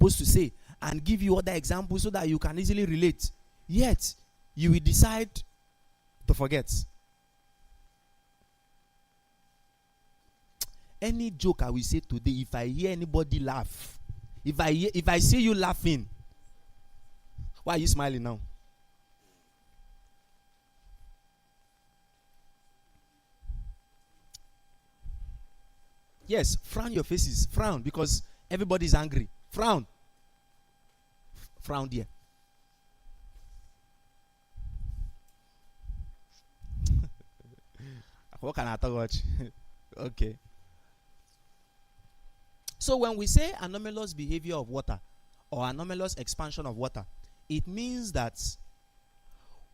supposed to say and give you other examples so that you can easily relate. Yet, you will decide to forget. Any joke I will say today, if I hear anybody laugh, if I see you laughing, why are you smiling now? Yes, frown your faces. Frown because everybody is angry. Frown. Frown there. What can I talk about? Okay. So when we say anomalous behavior of water or anomalous expansion of water, it means that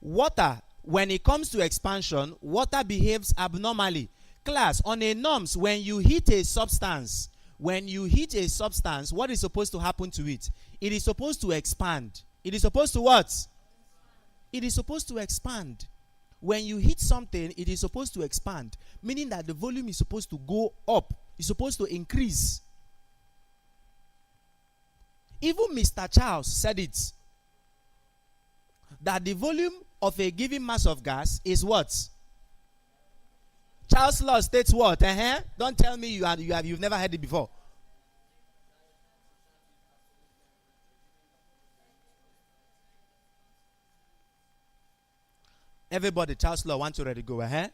water, when it comes to expansion, water behaves abnormally. Class, on a norms, when you heat a substance, what is supposed to happen to it? It is supposed to expand. It is supposed to what? It is supposed to expand. When you heat something, it is supposed to expand, meaning that the volume is supposed to go up. It's supposed to increase. Even Mr. Charles said it, that the volume of a given mass of gas is what? Charles' law states what? Don't tell me you've never heard it before. Everybody, Charles' law, want to ready go ahead.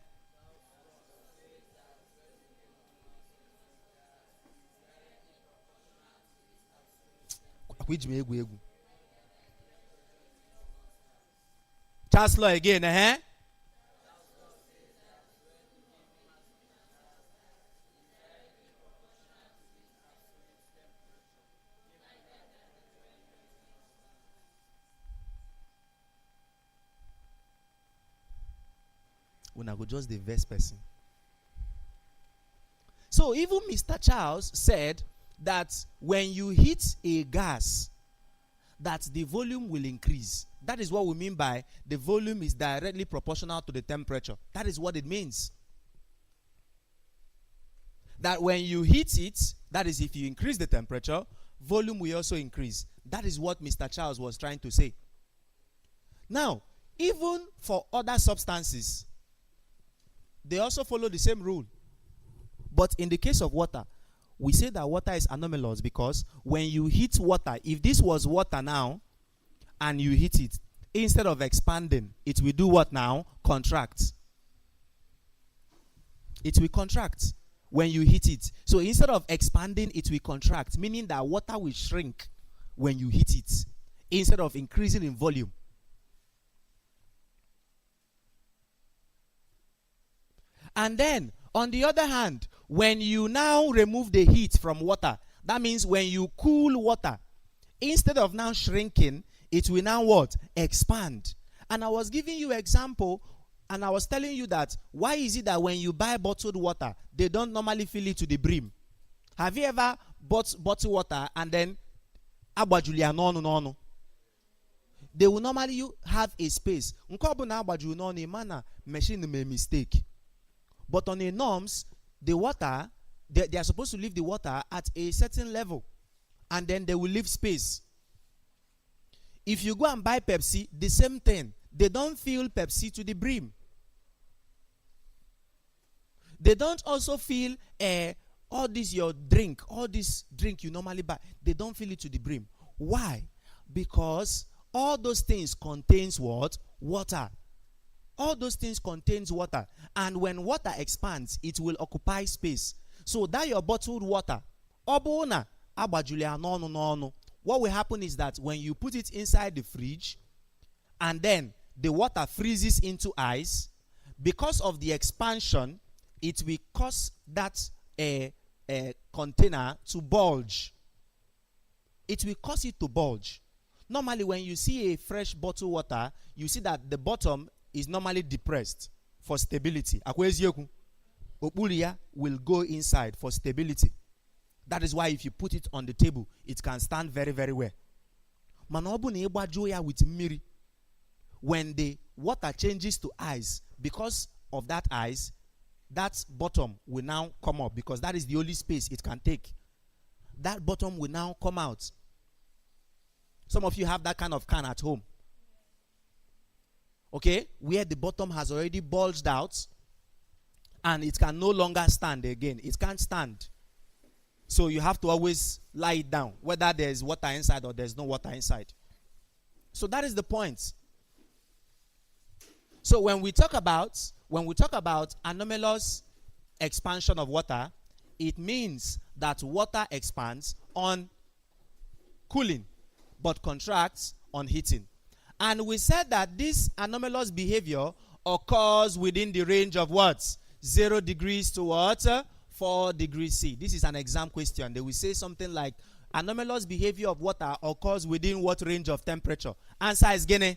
Charles' law again, When I go just the verse person. So even Mr. Charles said that when you heat a gas, that the volume will increase. That is what we mean by the volume is directly proportional to the temperature. That is what it means. That when you heat it, that is if you increase the temperature, volume will also increase. That is what Mr. Charles was trying to say. Now, even for other substances, they also follow the same rule. But in the case of water, we say that water is anomalous because when you heat water, if this was water now, and you heat it, instead of expanding, it will do what now? Contract. It will contract when you heat it. So instead of expanding, it will contract, meaning that water will shrink when you heat it, instead of increasing in volume. And then, on the other hand, when you now remove the heat from water, that means when you cool water, instead of now shrinking, it will now what? Expand. And I was giving you an example, and I was telling you that, why is it that when you buy bottled water, they don't normally fill it to the brim? Have you ever bought bottled water and then, no. They will normally have a space. Machine may mistake. But on a norms, the water, they are supposed to leave the water at a certain level. And then they will leave space. If you go and buy Pepsi, the same thing. They don't fill Pepsi to the brim. They don't also fill all this your drink, all this drink you normally buy. They don't fill it to the brim. Why? Because all those things contains what? Water. All those things contains water. And when water expands, it will occupy space. So that your bottled water, what will happen is that when you put it inside the fridge, and then the water freezes into ice, because of the expansion, it will cause that container to bulge. It will cause it to bulge. Normally, when you see a fresh bottled water, you see that the bottom is normally depressed for stability. Opulia will go inside for stability. That is why if you put it on the table, it can stand very, very well. When the water changes to ice, because of that ice, that bottom will now come up, because that is the only space it can take. That bottom will now come out. Some of you have that kind of can at home. Okay? Where the bottom has already bulged out and it can no longer stand again. It can't stand. So you have to always lie it down, whether there's water inside or there's no water inside. So that is the point. So when we talk about anomalous expansion of water, it means that water expands on cooling but contracts on heating. And we said that this anomalous behavior occurs within the range of what? 0 degrees to what? 4 degrees C. This is an exam question. They will say something like, anomalous behavior of water occurs within what range of temperature? Answer is Guinea.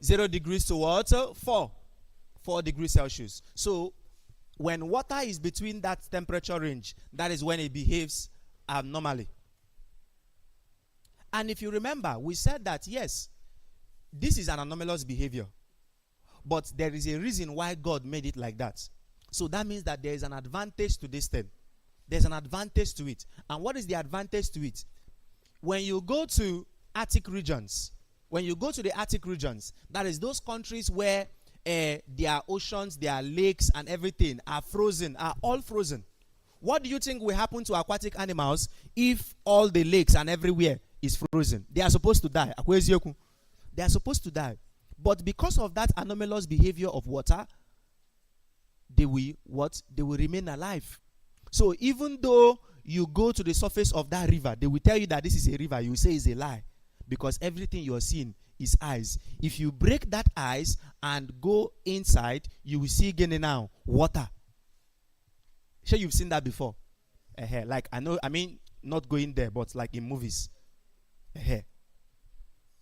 0 degrees to what? 4 degrees Celsius. So when water is between that temperature range, that is when it behaves abnormally. And if you remember, we said that yes, this is an anomalous behavior, but there is a reason why God made it like that. So that means that there is an advantage to this thing. There's an advantage to it. And what is the advantage to it? When you go to Arctic regions, that is those countries where their oceans, their lakes and everything are frozen, are all frozen. What do you think will happen to aquatic animals if all the lakes and everywhere is frozen? They are supposed to die. They are supposed to die. But because of that anomalous behavior of water, they will what? They will remain alive. So even though you go to the surface of that river, they will tell you that this is a river. You will say it's a lie, because everything you are seeing is ice. If you break that ice and go inside, you will see again now water. Sure, you've seen that before. Like not going there, but like in movies.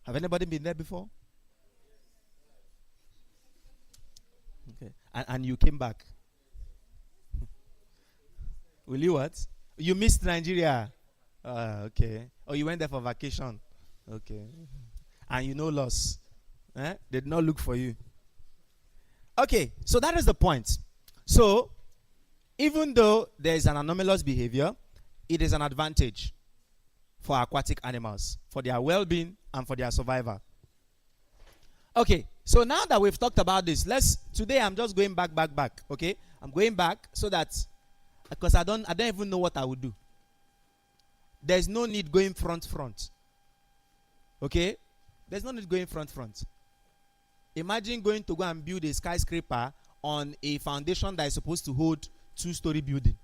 Have anybody been there before? Okay. And you came back. Will you what? You missed Nigeria. Okay. Or you went there for vacation. Okay. And you know loss. They did not look for you. Okay. So that is the point. So even though there is an anomalous behavior, it is an advantage for aquatic animals, for their well-being and for their survival. Okay, so now that we've talked about this, today I'm just going back, okay? I'm going back so that, because I don't even know what I would do. There's no need going front. Okay? There's no need going front. Imagine going to go and build a skyscraper on a foundation that is supposed to hold 2-story building.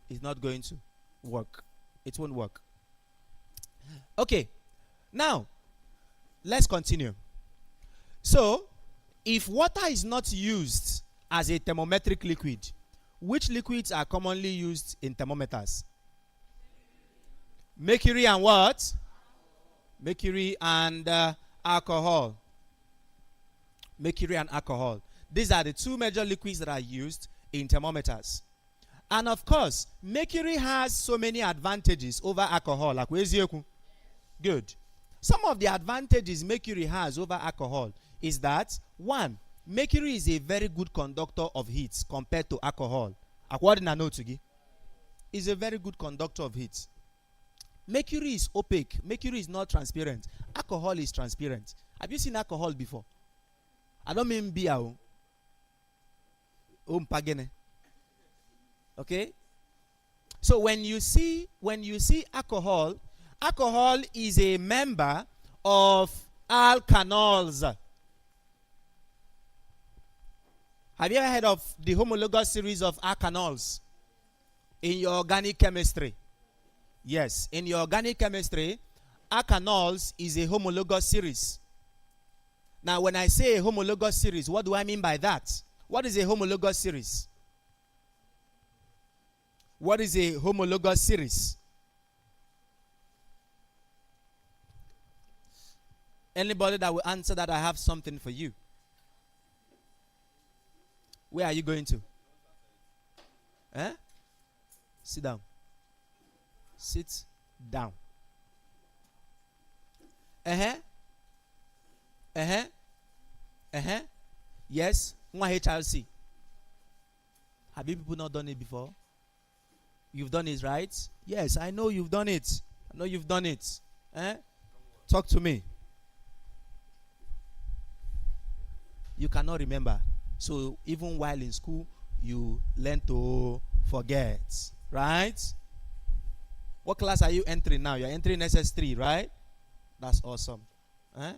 It's not going to work. It won't work. Okay. Now, let's continue. So, if water is not used as a thermometric liquid, which liquids are commonly used in thermometers? Mercury and what? Mercury and alcohol. Mercury and alcohol. These are the two major liquids that are used in thermometers. And of course, mercury has so many advantages over alcohol. Like, where's you? Good. Some of the advantages mercury has over alcohol is that, one, mercury is a very good conductor of heat compared to alcohol. According to Notugi, is a very good conductor of heat. Mercury is opaque. Mercury is not transparent. Alcohol is transparent. Have you seen alcohol before? I don't mean beer. Okay? So when you see alcohol is a member of alkanols. Have you ever heard of the homologous series of alkanols in your organic chemistry? Yes, in your organic chemistry, alkanols is a homologous series. Now, when I say a homologous series, what do I mean by that? What is a homologous series? What is a homologous series? Anybody that will answer that, I have something for you. Where are you going to? Sit down. Sit down. Yes. HRC. Have you people not done it before? You've done it, right? Yes, I know you've done it. I know you've done it. Eh? Talk to me. You cannot remember. So even while in school, you learn to forget. Right? What class are you entering now? You're entering SS3, right? That's awesome. Eh?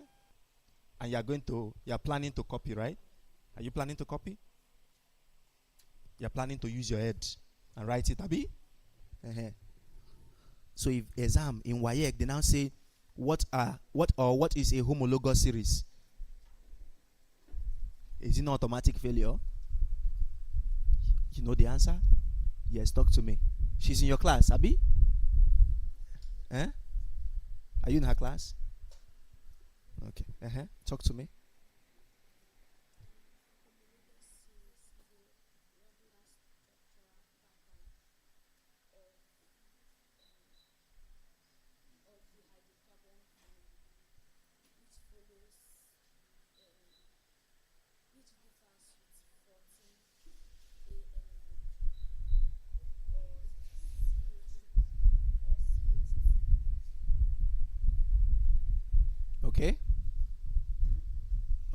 And you're planning to copy, right? Are you planning to copy? You're planning to use your head and write it, Abi? Uh-huh. So if exam in WAEC, they now say, what is a homologous series? Is it not automatic failure? You know the answer? Yes, talk to me. She's in your class, Abi? Eh? Are you in her class? Okay. Uh-huh. Talk to me. Okay.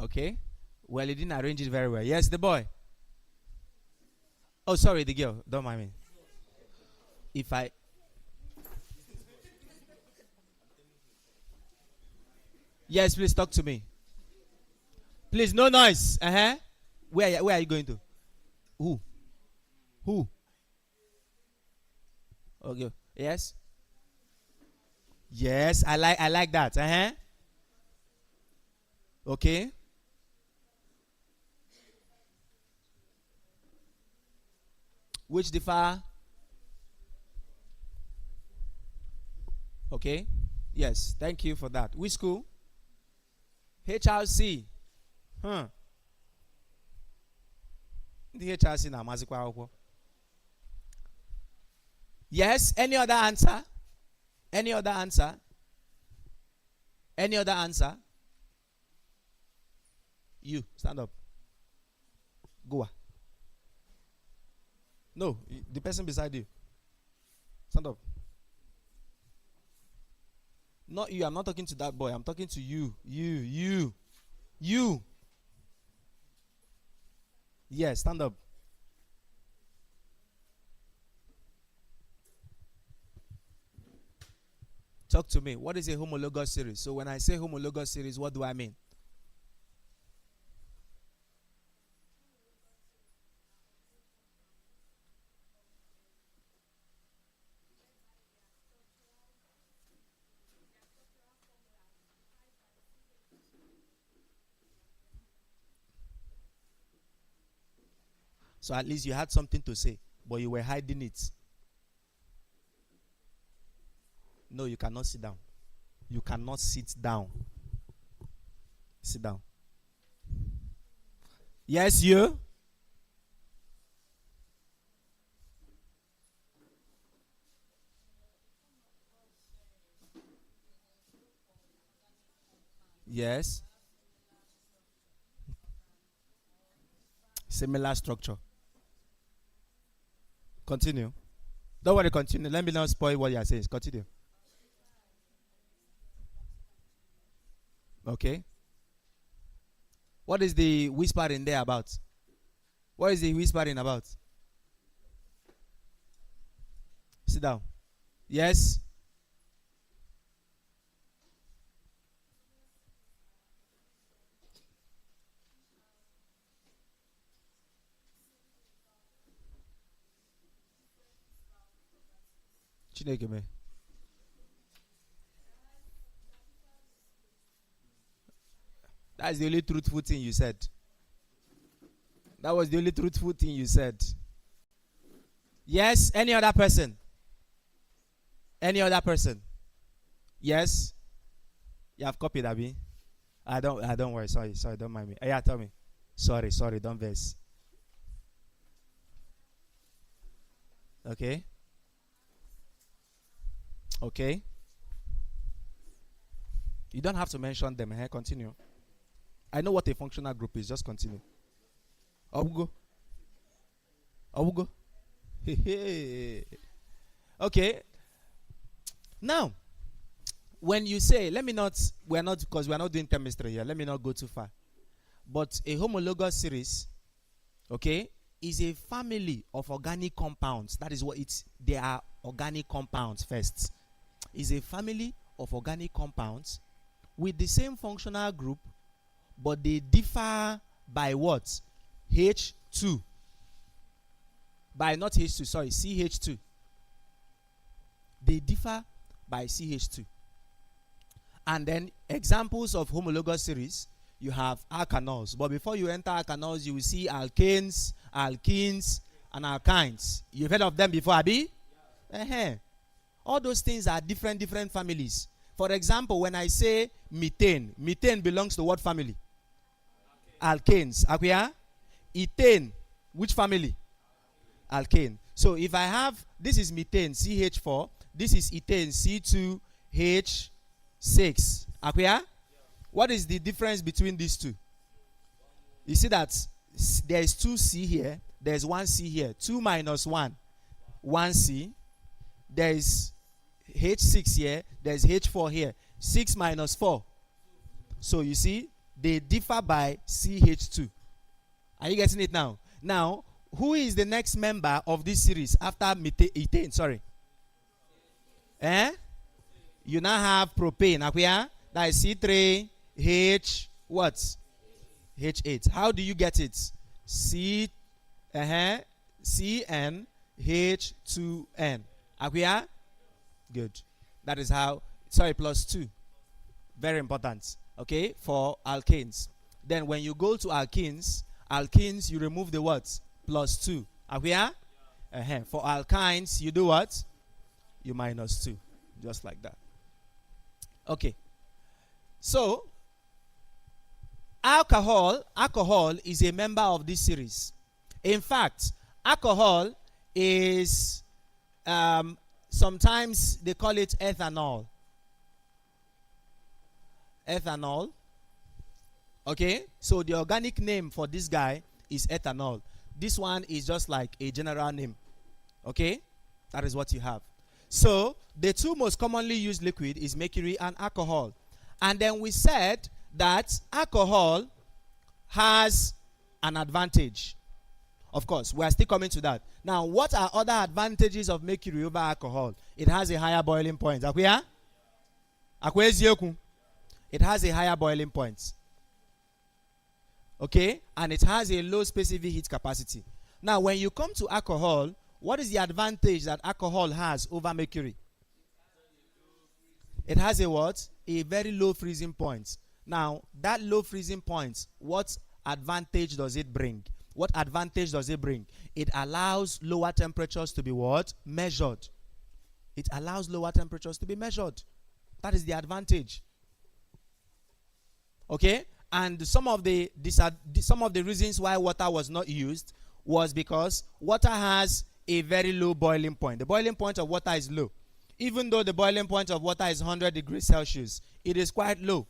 Okay. Well, he didn't arrange it very well. Yes, the boy. Oh, sorry, the girl. Don't mind me. If I. Yes, please talk to me. Please, no noise. Uh huh. Where are you going to? Who? Who? Okay. Yes. Yes, I like that. Uh huh. Okay. Which differ? Okay. Yes. Thank you for that. Which school? HRC. Huh. The HRC na mazikwa akwụkwọ. Yes. Any other answer? Any other answer? Any other answer? You stand up. Go. No, the person beside you. Stand up. Not you. I'm not talking to that boy. I'm talking to you. You. Yes, stand up. Talk to me. What is a homologous series? So when I say homologous series, what do I mean? So at least you had something to say, but you were hiding it. No, you cannot sit down. You cannot sit down. Sit down. Yes, you. Yes. Similar structure. Continue. Don't worry, continue. Let me not spoil what you are saying. Continue. Okay. What is the whispering there about? What is the whispering about? Sit down. Yes. Chineke me. That's the only truthful thing you said. That was the only truthful thing you said. Yes. Any other person? Any other person? Yes. You have copied, Abby. I don't worry. Sorry. Don't mind me. Yeah, tell me. Sorry. Don't vex. Okay. Okay. You don't have to mention them. Hey, continue. I know what a functional group is. Just continue. Obugo. Obugo. Okay. Now, when you say, we're not, because we're not doing chemistry here, let me not go too far. But a homologous series, okay, is a family of organic compounds. That is what they are, organic compounds first. Is a family of organic compounds with the same functional group, but they differ by what? H2. By not H2, sorry, CH2. They differ by CH2. And then examples of homologous series, you have alkanols. But before you enter alkanols, you will see alkanes, alkenes, and alkynes. You've heard of them before, Abi? Yeah. All those things are different families. For example, when I say methane, methane belongs to what family? Alkanes. Akia? Ethane, which family? Alkane. So if I have, this is methane, CH4, this is ethane, C2H6. Akia? What is the difference between these two? You see that there is 2C here, there is 1C here. 2 minus 1, 1C. There is H6 here, there is H4 here. 6 minus 4. So you see, they differ by CH2. Are you getting it now? Now, who is the next member of this series after ethane? Sorry. You now have propane. Akia? That is C3H what? H8. How do you get it? CnH2n. Akia? Good. That is how. Sorry, plus 2. Very important. Okay, for alkanes. Then when you go to alkenes, you remove the what? Plus 2. Akia? For alkynes, you do what? You minus 2. Just like that. Okay. So, alcohol is a member of this series. In fact, alcohol is, sometimes they call it ethanol. Ethanol. Okay? So, the organic name for this guy is ethanol. This one is just like a general name. Okay? That is what you have. So, the two most commonly used liquid is mercury and alcohol. And then we said that alcohol has an advantage. Of course, we are still coming to that. Now, what are other advantages of mercury over alcohol? It has a higher boiling point. It has a higher boiling point. Okay? And it has a low specific heat capacity. Now, when you come to alcohol, what is the advantage that alcohol has over mercury? It has a what? A very low freezing point. Now, that low freezing point, what advantage does it bring? What advantage does it bring? It allows lower temperatures to be what? Measured. It allows lower temperatures to be measured. That is the advantage. Okay? And some of the reasons why water was not used was because water has a very low boiling point. The boiling point of water is low. Even though the boiling point of water is 100 degrees Celsius, it is quite low.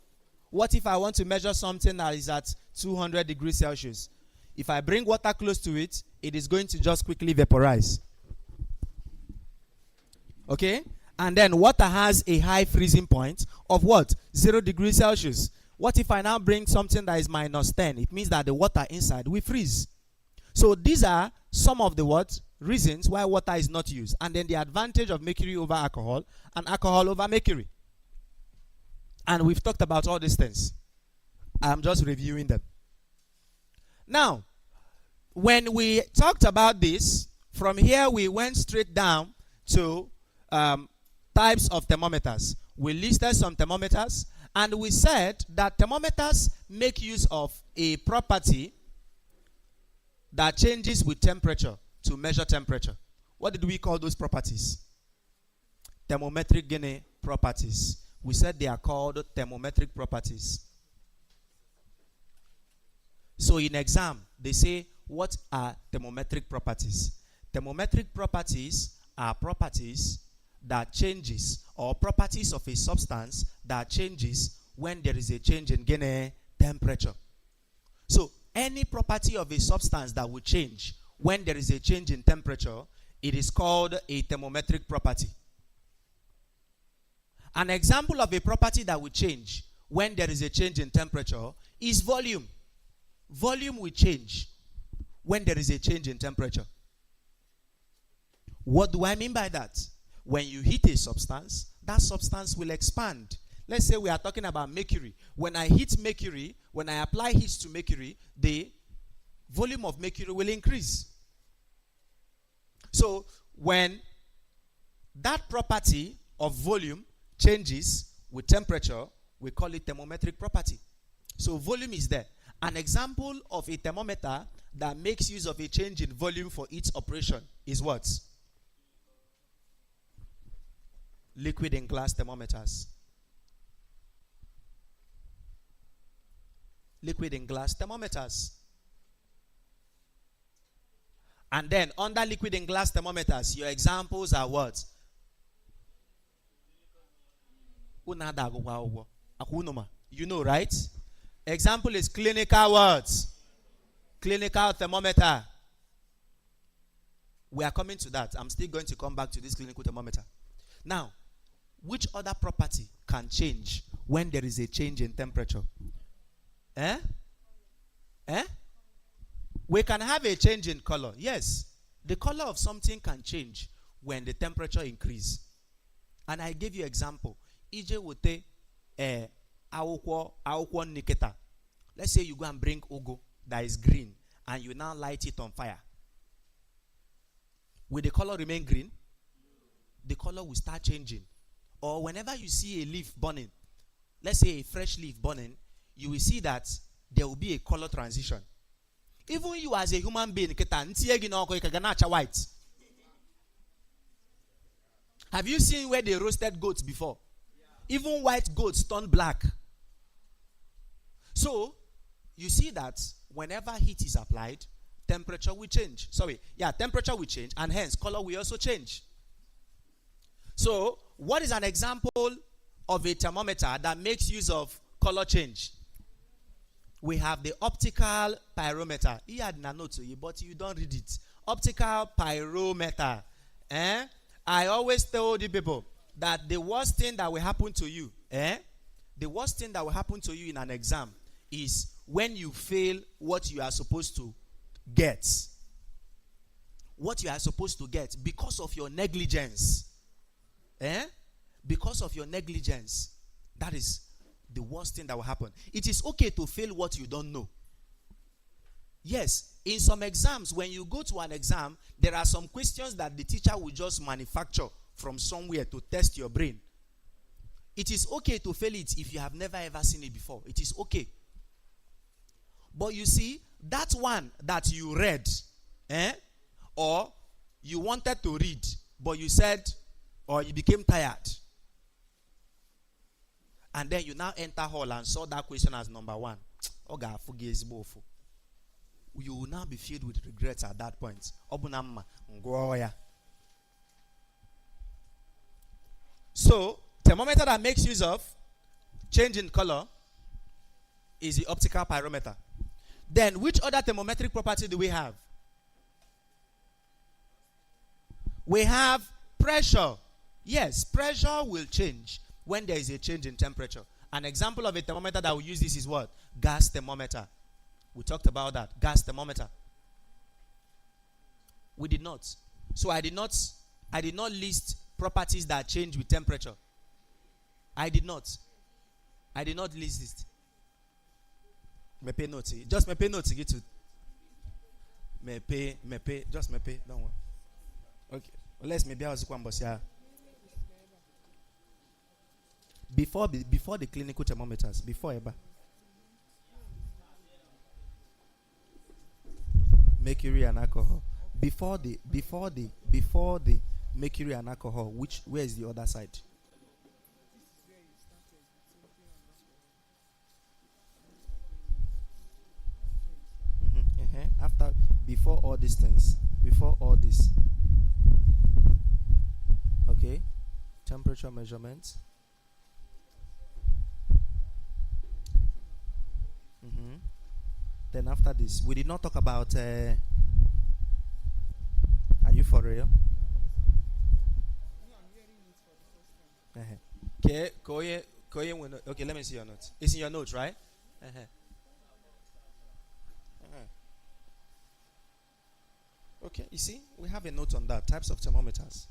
What if I want to measure something that is at 200 degrees Celsius? If I bring water close to it, it is going to just quickly vaporize. Okay? And then water has a high freezing point of what? 0 degrees Celsius. What if I now bring something that is minus 10? It means that the water inside will freeze. So these are some of the what? Reasons why water is not used. And then the advantage of mercury over alcohol and alcohol over mercury. And we've talked about all these things. I'm just reviewing them. Now, when we talked about this, from here we went straight down to types of thermometers. We listed some thermometers, and we said that thermometers make use of a property that changes with temperature to measure temperature. What did we call those properties? Thermometric gain properties. We said they are called thermometric properties. So in exam, they say, what are thermometric properties? Thermometric properties are properties that changes, or properties of a substance that changes when there is a change in gain temperature. So any property of a substance that will change when there is a change in temperature, it is called a thermometric property. An example of a property that will change when there is a change in temperature is volume. Volume will change when there is a change in temperature. What do I mean by that? When you heat a substance, that substance will expand. Let's say we are talking about mercury. When I heat mercury, when I apply heat to mercury, the volume of mercury will increase. So when that property of volume changes with temperature, we call it thermometric property. So volume is there. An example of a thermometer that makes use of a change in volume for its operation is what? Liquid and glass thermometers. Liquid and glass thermometers. And then under liquid and glass thermometers, your examples are what? You know, right? Example is clinical words. Clinical thermometer. We are coming to that. I'm still going to come back to this clinical thermometer. Now, which other property can change when there is a change in temperature? We can have a change in color. Yes. The color of something can change when the temperature increases. And I gave you example. Ije wote awukwo niketa. Let's say you go and bring ugu that is green and you now light it on fire. Will the color remain green? The color will start changing. Or whenever you see a leaf burning, let's say a fresh leaf burning, you will see that there will be a color transition. Even you as a human being, white. Have you seen where they roasted goats before? Even white goats turn black. So, you see that whenever heat is applied, temperature will change. Temperature will change, and hence color will also change. So, what is an example of a thermometer that makes use of color change? We have the optical pyrometer. He had a note to you, but you don't read it. Optical pyrometer. I always tell the people that the worst thing that will happen to you, the worst thing that will happen to you in an exam is when you fail what you are supposed to get. What you are supposed to get because of your negligence. Because of your negligence. That is the worst thing that will happen. It is okay to fail what you don't know. Yes, in some exams, when you go to an exam, there are some questions that the teacher will just manufacture from somewhere to test your brain. It is okay to fail it if you have never ever seen it before. It is okay. But you see, that one that you read, or you wanted to read, but you said, or you became tired. And then you now enter hall and saw that question as number 1. You will now be filled with regrets at that point. So, thermometer that makes use of change in color is the optical pyrometer. Then, which other thermometric property do we have? We have pressure. Yes, pressure will change when there is a change in temperature. An example of a thermometer that we use this is what? Gas thermometer. We talked about that. Gas thermometer. We did not. So I did not list properties that change with temperature. I did not list it. Me pay notes. Just me pay notes. Get to. Me pay. Just me pay. Don't worry. Okay. Well, let's maybe I was going to before the clinical thermometers, before ever. Mercury and alcohol. Before the mercury and alcohol, where is the other side? After, before all these things, before all this. Okay, temperature measurements. Then after this, we did not talk about. Are you for real? Okay, okay, let me see your notes. It's in your notes, right? Uh-huh. Uh-huh. Okay, you see, we have a note on that. Types of thermometers.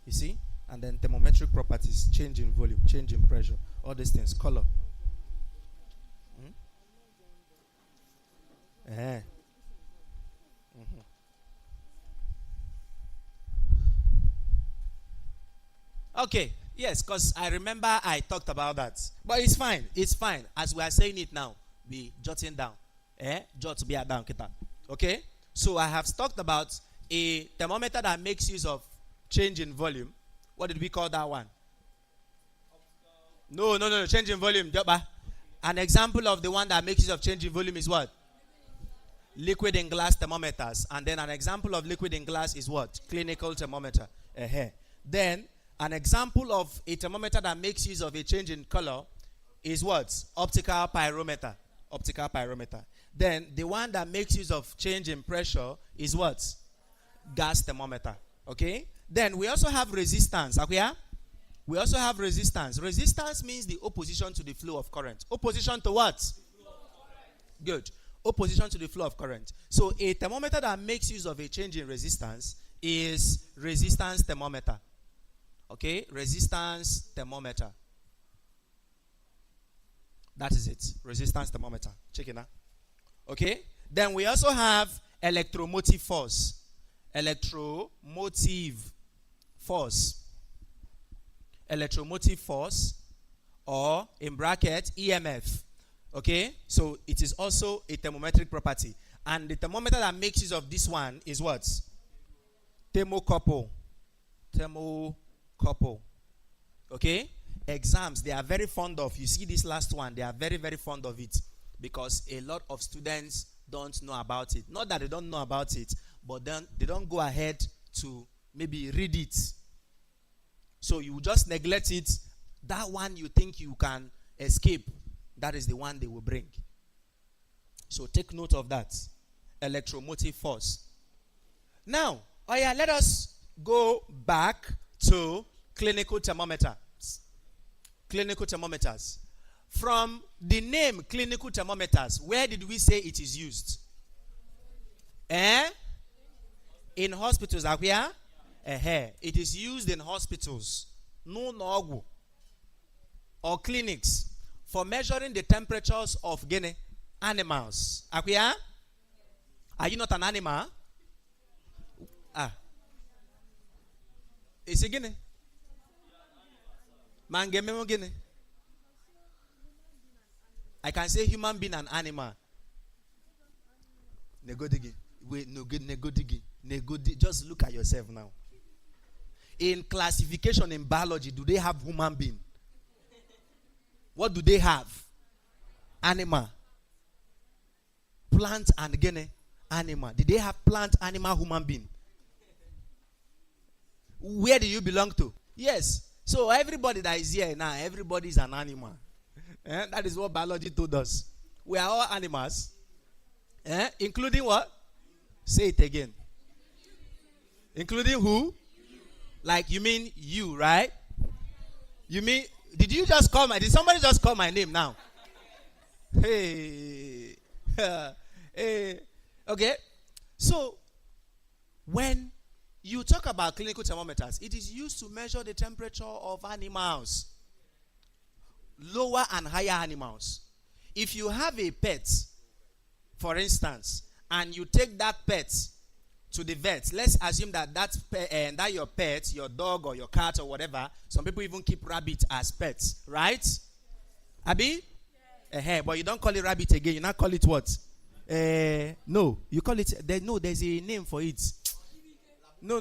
You see? And then thermometric properties, change in volume, change in pressure, all these things, color. Hmm? Uh-huh. Mhm. Okay, yes, because I remember I talked about that. But it's fine, it's fine. As we are saying it now, be jotting down. Jot be a down, kita. Okay? So I have talked about a thermometer that makes use of change in volume. What did we call that one? No, change in volume. Joba. An example of the one that makes use of change in volume is what? Liquid in glass thermometers. And then an example of liquid in glass is what? Clinical thermometer. Then an example of a thermometer that makes use of a change in color is what? Optical pyrometer. Optical pyrometer. Then the one that makes use of change in pressure is what? Gas thermometer. Okay? Then we also have resistance. Okay? We also have resistance. Resistance means the opposition to the flow of current. Opposition to what? Good. Opposition to the flow of current. So a thermometer that makes use of a change in resistance is resistance thermometer. Okay? Resistance thermometer. That is it. Resistance thermometer. Check it out. Okay? Then we also have electromotive force. Electromotive force. Electromotive force, or in bracket EMF. Okay, so it is also a thermometric property, and the thermometer that makes use of this one is what? Thermocouple. Thermocouple. Okay, exams they are very fond of. You see this last one, they are very, very fond of it because a lot of students don't know about it. Not that they don't know about it, but then they don't go ahead to maybe read it. So you just neglect it. That one you think you can escape, that is the one they will bring. So take note of that. Electromotive force. Now, let us go back to clinical thermometers. Clinical thermometers. From the name clinical thermometers, where did we say it is used? In hospitals, are we? It is used in hospitals, no, or clinics for measuring the temperatures of animals. Are you not an animal? Is it guinea? Man, guinea. I can say human being and animal. Negodigi. Wait, no good, negodigi. Just look at yourself now. In classification in biology, do they have human being? What do they have? Animal. Plant and guinea. Animal. Did they have plant, animal, human being? Where do you belong to? Yes. So everybody that is here now, everybody is an animal. That is what biology told us. We are all animals. Including what? Say it again. Including who? Like you mean you, right? You mean, did somebody just call my name now? Hey. Hey. Okay. So, when you talk about clinical thermometers, it is used to measure the temperature of animals. Lower and higher animals. If you have a pet, for instance, and you take that pet to the vet, let's assume that your pet, your dog or your cat or whatever, some people even keep rabbit as pets, right? Abi? Yes. But you don't call it rabbit again. You now call it what? No, you call it. There's a name for it. No.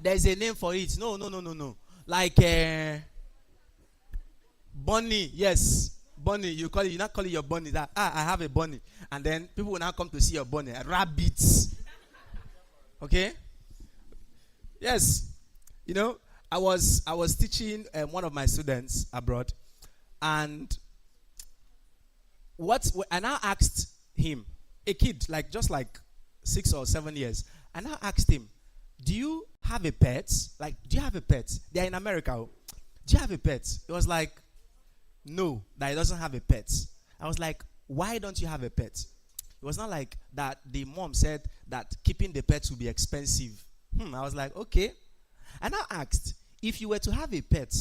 There's a name for it. No. Like bunny. Yes. Bunny, you not call it your bunny. That I have a bunny, and then people will now come to see your bunny. Rabbits, okay? Yes, I was teaching one of my students abroad, and I now asked him, a kid just like 6 or 7 years, I now asked him, do you have a pet? Like, do you have a pet? They are in America. Oh. Do you have a pet? It was like, no, that he doesn't have a pet. I was like, why don't you have a pet? It was not like that the mom said that keeping the pet would be expensive. I was like, okay. And I asked, if you were to have a pet,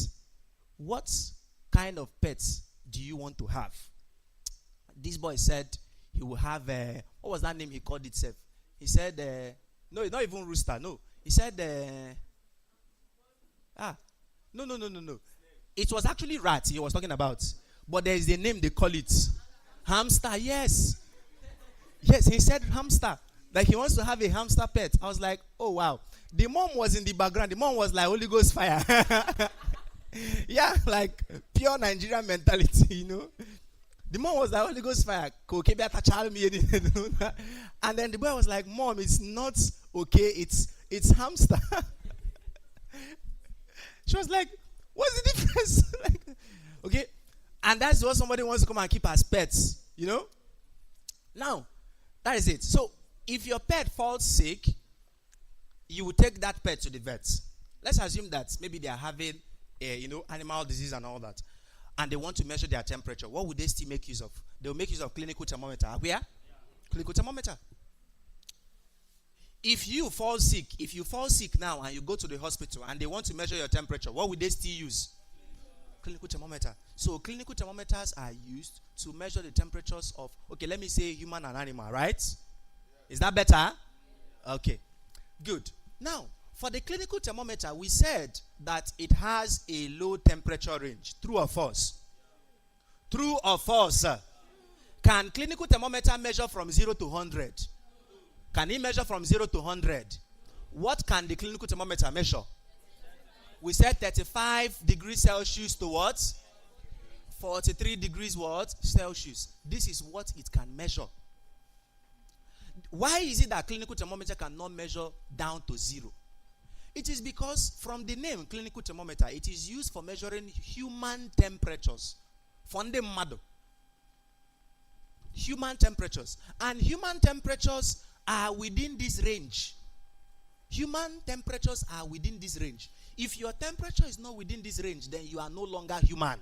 what kind of pets do you want to have? This boy said he will have what was that name he called itself? He said, no, it's not even rooster. No, he said, no. It was actually rat he was talking about, but there is a name they call it, hamster. Yes, he said hamster. Like he wants to have a hamster pet. I was like, oh wow. The mom was in the background. The mom was like Holy Ghost fire. Yeah, like pure Nigerian mentality, you know. The mom was like Holy Ghost fire. And then the boy was like, Mom, it's not okay. It's hamster. She was like, what's the difference? Like, okay. And that's what somebody wants to come and keep as pets, you know. Now, that is it. So, if your pet falls sick, you will take that pet to the vet. Let's assume that maybe they are having animal disease and all that, and they want to measure their temperature. What would they still make use of? They will make use of clinical thermometer. Where? Yeah? Clinical thermometer. If you fall sick now and you go to the hospital and they want to measure your temperature, what would they still use? Clinical thermometer. So clinical thermometers are used to measure the temperatures of, okay, let me say human and animal, right? Is that better? Okay, good. Now, for the clinical thermometer, we said that it has a low temperature range. True or false? True or false? Can clinical thermometer measure from 0 to 100? Can it measure from 0 to 100? What can the clinical thermometer measure? We said 35 degrees Celsius to what? 43 degrees what? Celsius. This is what it can measure. Why is it that clinical thermometer cannot measure down to 0? It is because from the name clinical thermometer, it is used for measuring human temperatures. Human temperatures. And human temperatures are within this range. Human temperatures are within this range. If your temperature is not within this range, then you are no longer human.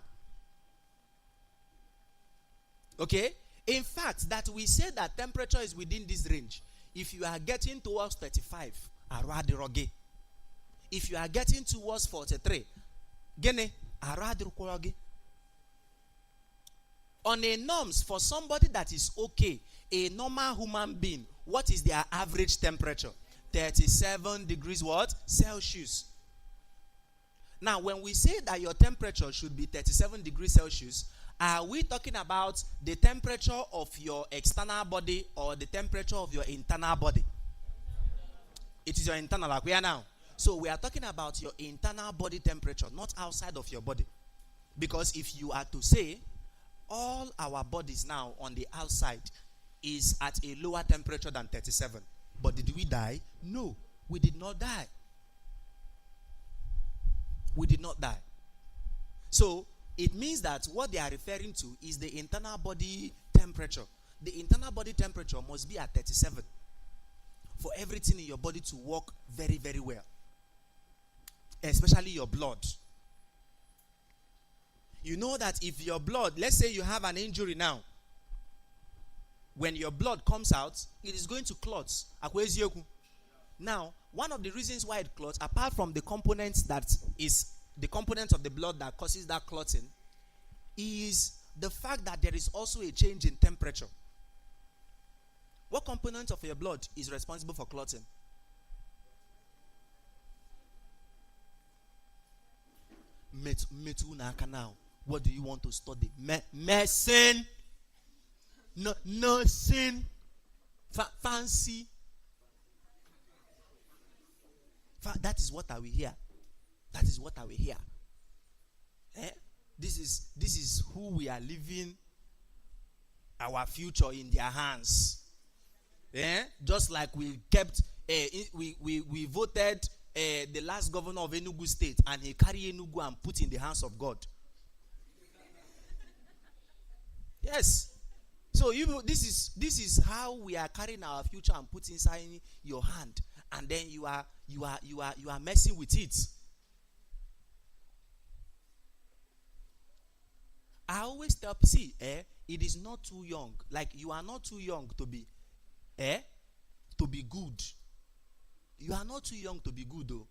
Okay? In fact, that we say that temperature is within this range. If you are getting towards 35, aradiroge. If you are getting towards 43, gene, aradiroge. On a norms, for somebody that is okay, a normal human being, what is their average temperature? 37 degrees what? Celsius. Now, when we say that your temperature should be 37 degrees Celsius, are we talking about the temperature of your external body or the temperature of your internal body? It is your internal, like we are now. So we are talking about your internal body temperature, not outside of your body. Because if you are to say, all our bodies now on the outside is at a lower temperature than 37. But did we die? No, we did not die. We did not die. So, it means that what they are referring to is the internal body temperature. The internal body temperature must be at 37 for everything in your body to work very, very well. Especially your blood. You know that if your blood, let's say you have an injury now, when your blood comes out, it is going to clot. Now, one of the reasons why it clots, apart from the components that is the component of the blood that causes that clotting, is the fact that there is also a change in temperature. What component of your blood is responsible for clotting? Now, what do you want to study? Medicine? No, nursing? Fancy? That is what I will hear. That is what I will hear. This is who we are leaving our future in their hands. Just like we kept, we voted the last governor of Enugu State, and he carried Enugu and put in the hands of God. Yes. So this is how we are carrying our future and put inside your hand, and then you you are messing with it. I always tell see, it is not too young. Like you are not too young to be to be good. You are not too young to be good though.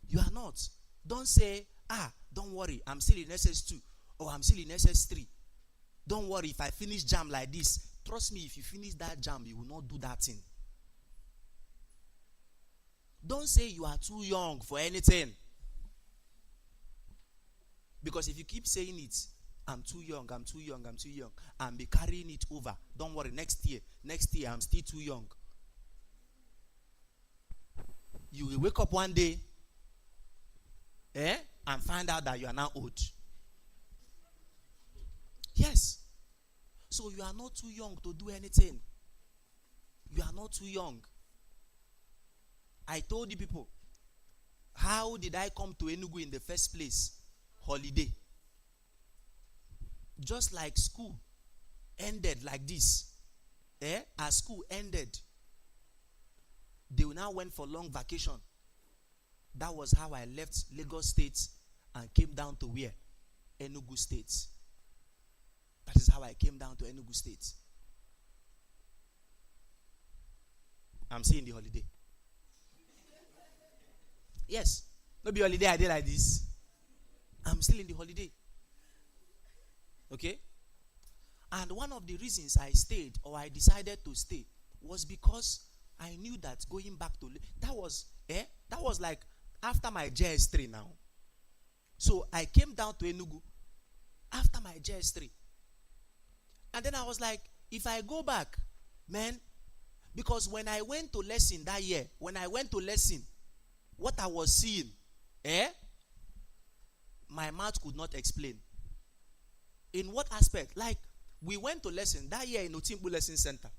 You are not. Don't say, don't worry, I'm still in SS2 or I'm still in SS3. Don't worry, if I finish jam like this, trust me, if you finish that jam, you will not do that thing. Don't say you are too young for anything. Because if you keep saying it, I'm too young, I'm too young, I'm too young, and be carrying it over. Don't worry, next year, I'm still too young. You will wake up one day, and find out that you are now old. Yes. So you are not too young to do anything. You are not too young. I told you people, how did I come to Enugu in the first place? Holiday. Just like school ended like this. As school ended, they now went for long vacation. That was how I left Lagos State and came down to where? Enugu State. That is how I came down to Enugu State. I'm seeing the holiday. Yes. No be holiday I did like this. I'm still in the holiday. Okay? And one of the reasons I stayed or I decided to stay was because I knew that going back to that was like after my JS3 now. So I came down to Enugu after my JS3. And then I was like, if I go back, man, because when I went to lesson that year, what I was seeing, my mouth could not explain. In what aspect? Like, we went to lesson that year in Otimbu Lesson Center.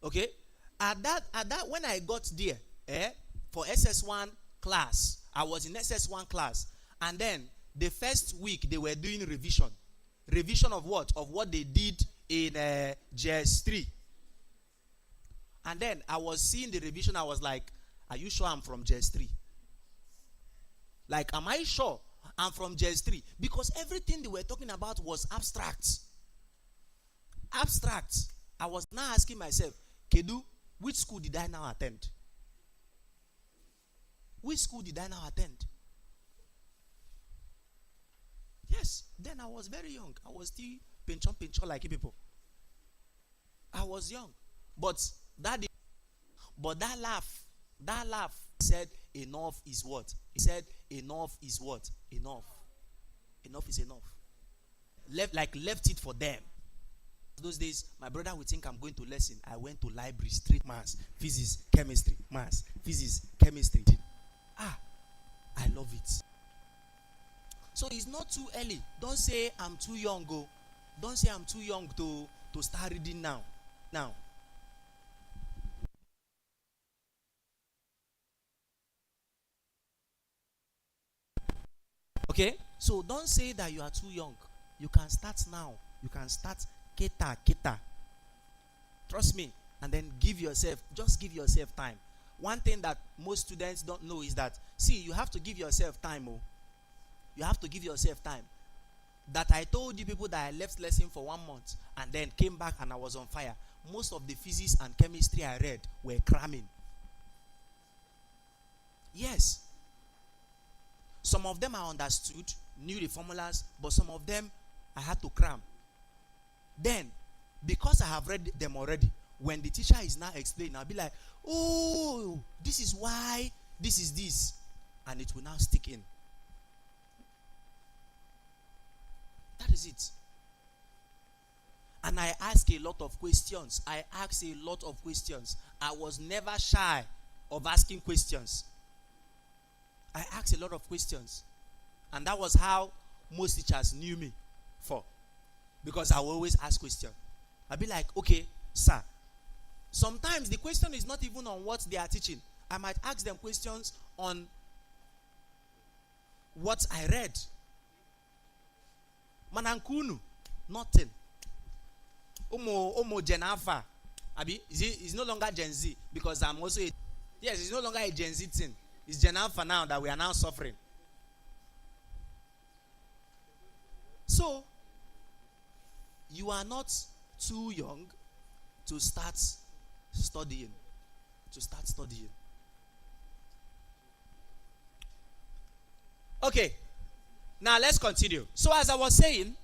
Okay? At that, when I got there, for SS1 class, I was in SS1 class. And then, the first week, they were doing revision. Revision of what? Of what they did in JS3. And then, I was seeing the revision, I was like, are you sure I'm from JS3? Like, am I sure I'm from JS3? Because everything they were talking about was abstract. Abstract. I was now asking myself, Kedu, which school did I now attend? Which school did I now attend? Yes, then I was very young. I was still pinchon like you people. I was young. But that laugh said enough is what? He said enough is what? Enough. Enough is enough. Left it for them. Those days, my brother would think I'm going to lesson. I went to library, street maths, physics, chemistry, maths, physics, chemistry. I love it. So it's not too early. Don't say I'm too young. Don't say I'm too young to start reading now. Now. Okay? So don't say that you are too young. You can start now. You can start keta. Trust me. And then just give yourself time. One thing that most students don't know is that, see, you have to give yourself time. You have to give yourself time. That I told you people that I left lesson for 1 month and then came back and I was on fire. Most of the physics and chemistry I read were cramming. Yes. Some of them I understood, knew the formulas, but some of them I had to cram. Then, because I have read them already, when the teacher is now explaining, I'll be like, oh, this is why, this is this. And it will now stick in. That is it. And I ask a lot of questions. I was never shy of asking questions. I asked a lot of questions. And that was how most teachers knew me for. Because I will always ask questions. I'll be like, okay, sir. Sometimes the question is not even on what they are teaching. I might ask them questions on what I read. Manankunu, nothing. Omo Gen Alpha. Abi, it's no longer Gen Z because I'm also Yes, it's no longer a Gen Z thing. It's Gen Alpha now that we are now suffering. So, you are not too young to start studying. To start studying. Okay. Now let's continue. So as I was saying,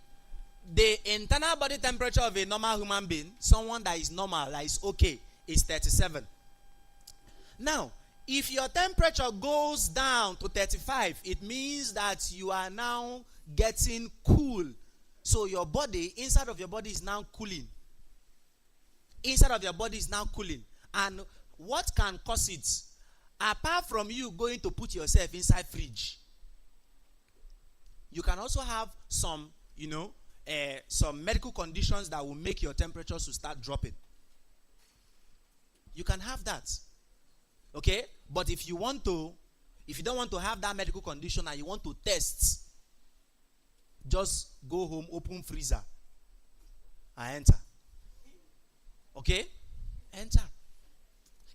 the internal body temperature of a normal human being, someone that is normal, that is okay, is 37. Now, if your temperature goes down to 35, it means that you are now getting cool. So your body, inside of your body is now cooling. Inside of your body is now cooling. And what can cause it? Apart from you going to put yourself inside fridge, you can also have some, some medical conditions that will make your temperatures to start dropping. You can have that. Okay? But if you don't want to have that medical condition and you want to test, just go home, open freezer, and enter. Okay? Enter.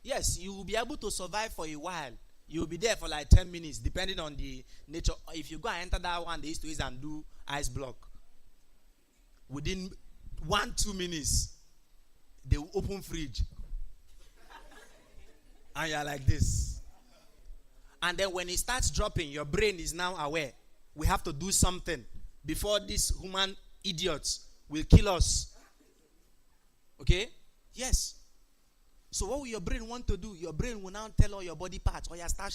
Yes, you will be able to survive for a while. You will be there for like 10 minutes, depending on the nature. If you go and enter that one, they used to use and do ice block. Within 1-2 minutes, they will open fridge. And you're like this. And then when it starts dropping, your brain is now aware. We have to do something before these human idiots will kill us. Okay? Yes. So what will your brain want to do? Your brain will now tell all your body parts, oh yeah, start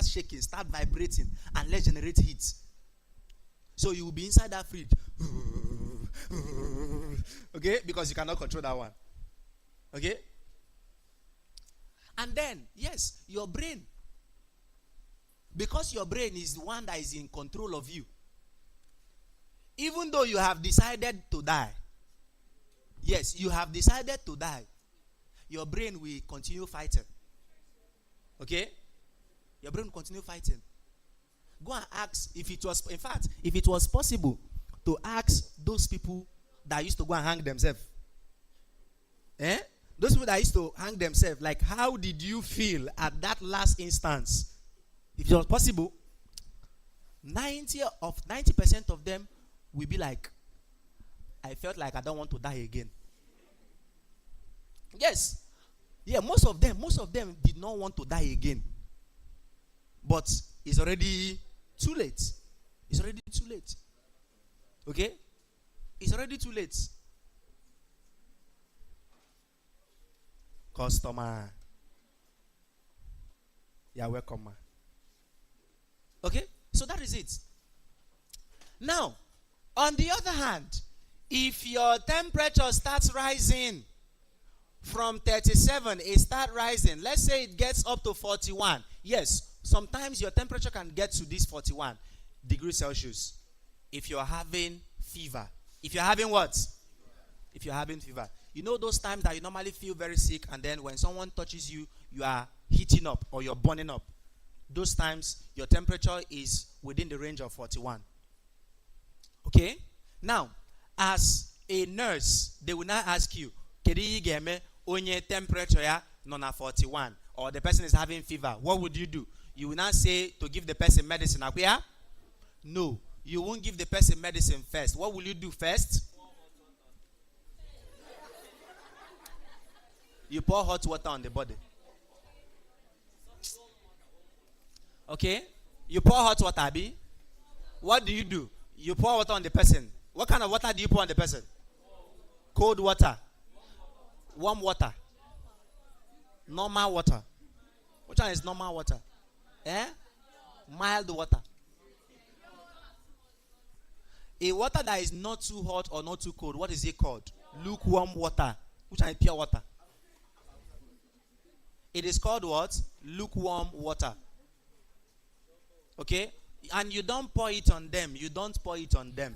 shaking, start vibrating, and let's generate heat. So you will be inside that fridge. Okay? Because you cannot control that one. Okay? And then, yes, your brain. Because your brain is the one that is in control of you. Even though you have decided to die. Yes, you have decided to die. Your brain will continue fighting. Okay? Your brain will continue fighting. Go and ask if it was possible to ask those people that used to go and hang themselves. Those people that used to hang themselves, like, how did you feel at that last instance? If it was possible, 90% of them will be like, I felt like I don't want to die again. Yes. Yeah, most of them did not want to die again. But it's already too late. It's already too late. Okay? It's already too late. Customer. Yeah, welcome, ma. Okay? So that is it. Now, on the other hand, if your temperature starts rising from 37, it starts rising. Let's say it gets up to 41. Yes, sometimes your temperature can get to this 41 degrees Celsius. If you're having fever. If you're having what? If you're having fever. You know those times that you normally feel very sick, and then when someone touches you, you are heating up or you're burning up. Those times, your temperature is within the range of 41. Okay? Now, as a nurse, they will now ask you, onye temperature ya no na 41, or the person is having fever. What would you do? You will not say to give the person medicine. No, you won't give the person medicine first. What will you do first? You pour hot water on the body. Okay? You pour hot water, Abi. What do? You pour water on the person. What kind of water do you pour on the person? Cold water. Warm water. Normal water. Which one is normal water? Mild water. A water that is not too hot or not too cold, what is it called? Lukewarm water. Which one is pure water? It is called what? Lukewarm water. Okay? And you don't pour it on them. You don't pour it on them.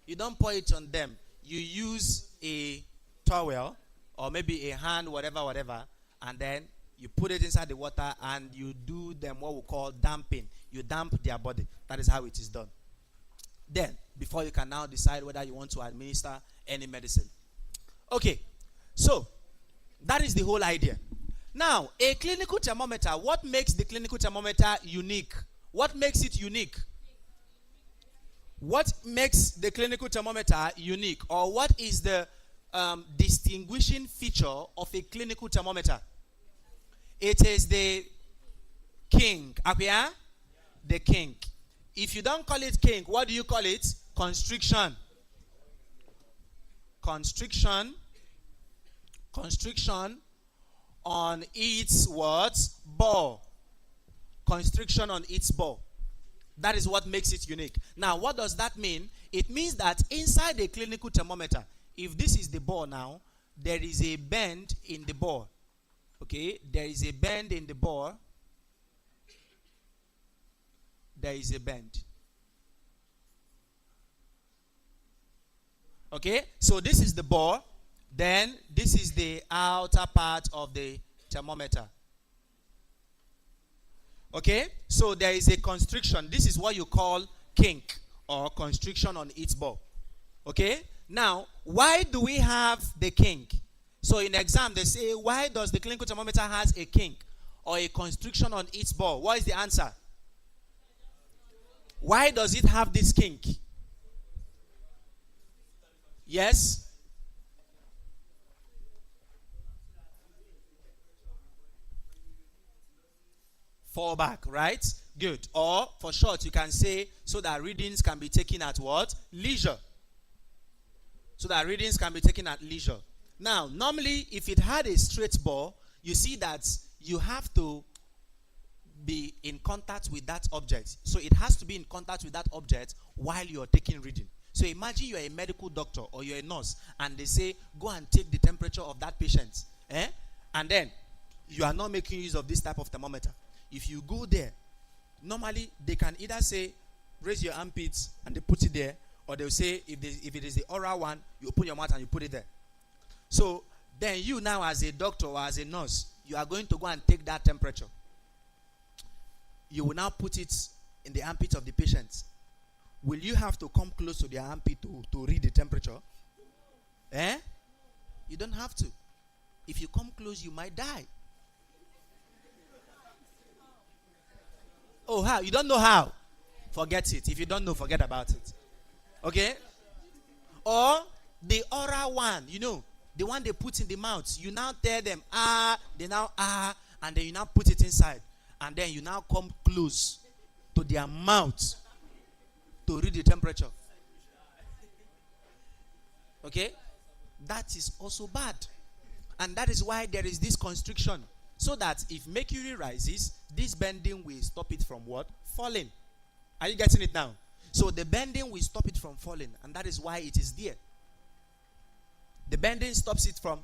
You don't pour it on them. You use a towel or maybe a hand, whatever, and then you put it inside the water and you do them what we call damping. You damp their body. That is how it is done. Then, before you can now decide whether you want to administer any medicine. Okay, so that is the whole idea. Now, a clinical thermometer, what makes the clinical thermometer unique? What makes it unique? What makes the clinical thermometer unique? Or what is the distinguishing feature of a clinical thermometer? It is the kink. Up here? The kink. If you don't call it kink, what do you call it? Constriction. Constriction. Constriction on its what? Ball. Constriction on its ball. That is what makes it unique. Now, what does that mean? It means that inside a clinical thermometer, if this is the ball now, there is a bend in the ball. Okay? There is a bend in the ball. There is a bend. Okay? So this is the ball. Then this is the outer part of the thermometer. Okay? So there is a constriction. This is what you call kink or constriction on its ball. Okay? Now, why do we have the kink? So in exam they say, why does the clinical thermometer has a kink or a constriction on its ball? What is the answer? Why does it have this kink? Yes? Fall back, right? Good. Or for short, you can say so that readings can be taken at what? Leisure. So that readings can be taken at leisure. Now, normally, if it had a straight ball, you see that you have to be in contact with that object. So it has to be in contact with that object while you're taking reading. So imagine you're a medical doctor or you're a nurse and they say, go and take the temperature of that patient. And then you are not making use of this type of thermometer. If you go there, normally they can either say, raise your armpits and they put it there, or they'll say, if it is the oral one, you open your mouth and you put it there. So then you now as a doctor or as a nurse, you are going to go and take that temperature. You will now put it in the armpit of the patient. Will you have to come close to their armpit to read the temperature? You don't have to. If you come close, you might die. Oh, how? You don't know how? Forget it. If you don't know, forget about it. Okay? Or the oral one, the one they put in the mouth. You now tell them, they now, and then you now put it inside. And then you now come close to their mouth to read the temperature. Okay? That is also bad. And that is why there is this constriction. So that if mercury rises, this bending will stop it from what? Falling. Are you getting it now? So the bending will stop it from falling. And that is why it is there. The bending stops it from...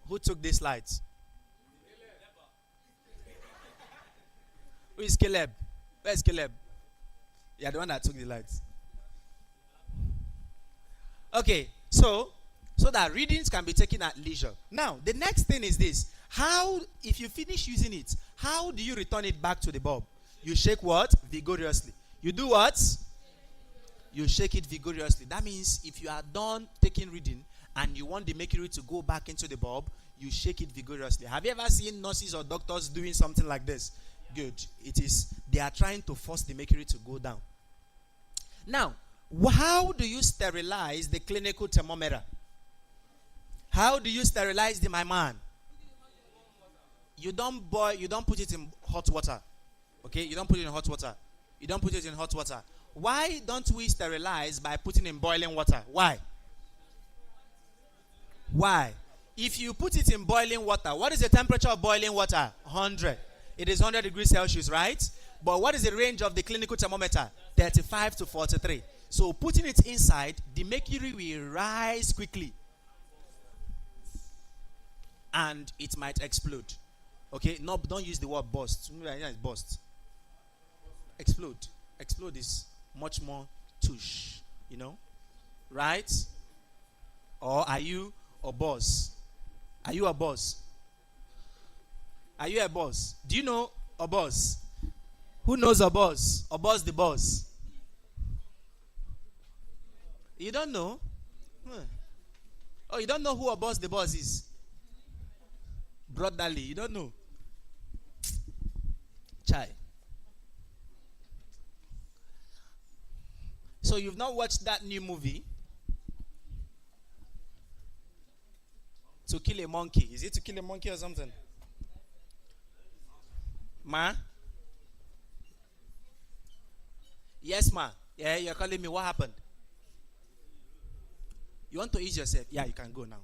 Who took these lights? Who is Caleb? Where's Caleb? Yeah, the one that took the lights. Okay, so that readings can be taken at leisure. Now, the next thing is this. How, if you finish using it, how do you return it back to the bulb? You shake what? Vigorously. You do what? You shake it vigorously. That means if you are done taking reading and you want the mercury to go back into the bulb, you shake it vigorously. Have you ever seen nurses or doctors doing something like this? Good. They are trying to force the mercury to go down. Now, how do you sterilize the clinical thermometer? How do you sterilize my man? You don't put it in hot water. Okay? You don't put it in hot water. You don't put it in hot water. Why don't we sterilize by putting in boiling water? Why? Why? If you put it in boiling water, what is the temperature of boiling water? 100. It is 100 degrees Celsius, right? But what is the range of the clinical thermometer? 35 to 43. So putting it inside, the mercury will rise quickly. And it might explode. Okay? No, don't use the word burst. Burst. Explode. Explode is much more touche. Right? Or are you a boss? Are you a boss? Are you a boss? Do you know a boss? Who knows a boss? A boss the boss. You don't know? Oh, you don't know who a boss the boss is? Brotherly, you don't know. Chai. So you've not watched that new movie, To Kill a Monkey? Is it To Kill a Monkey or something? Ma? Yes, ma. Yeah, you're calling me. What happened? You want to ease yourself? Yeah, you can go now.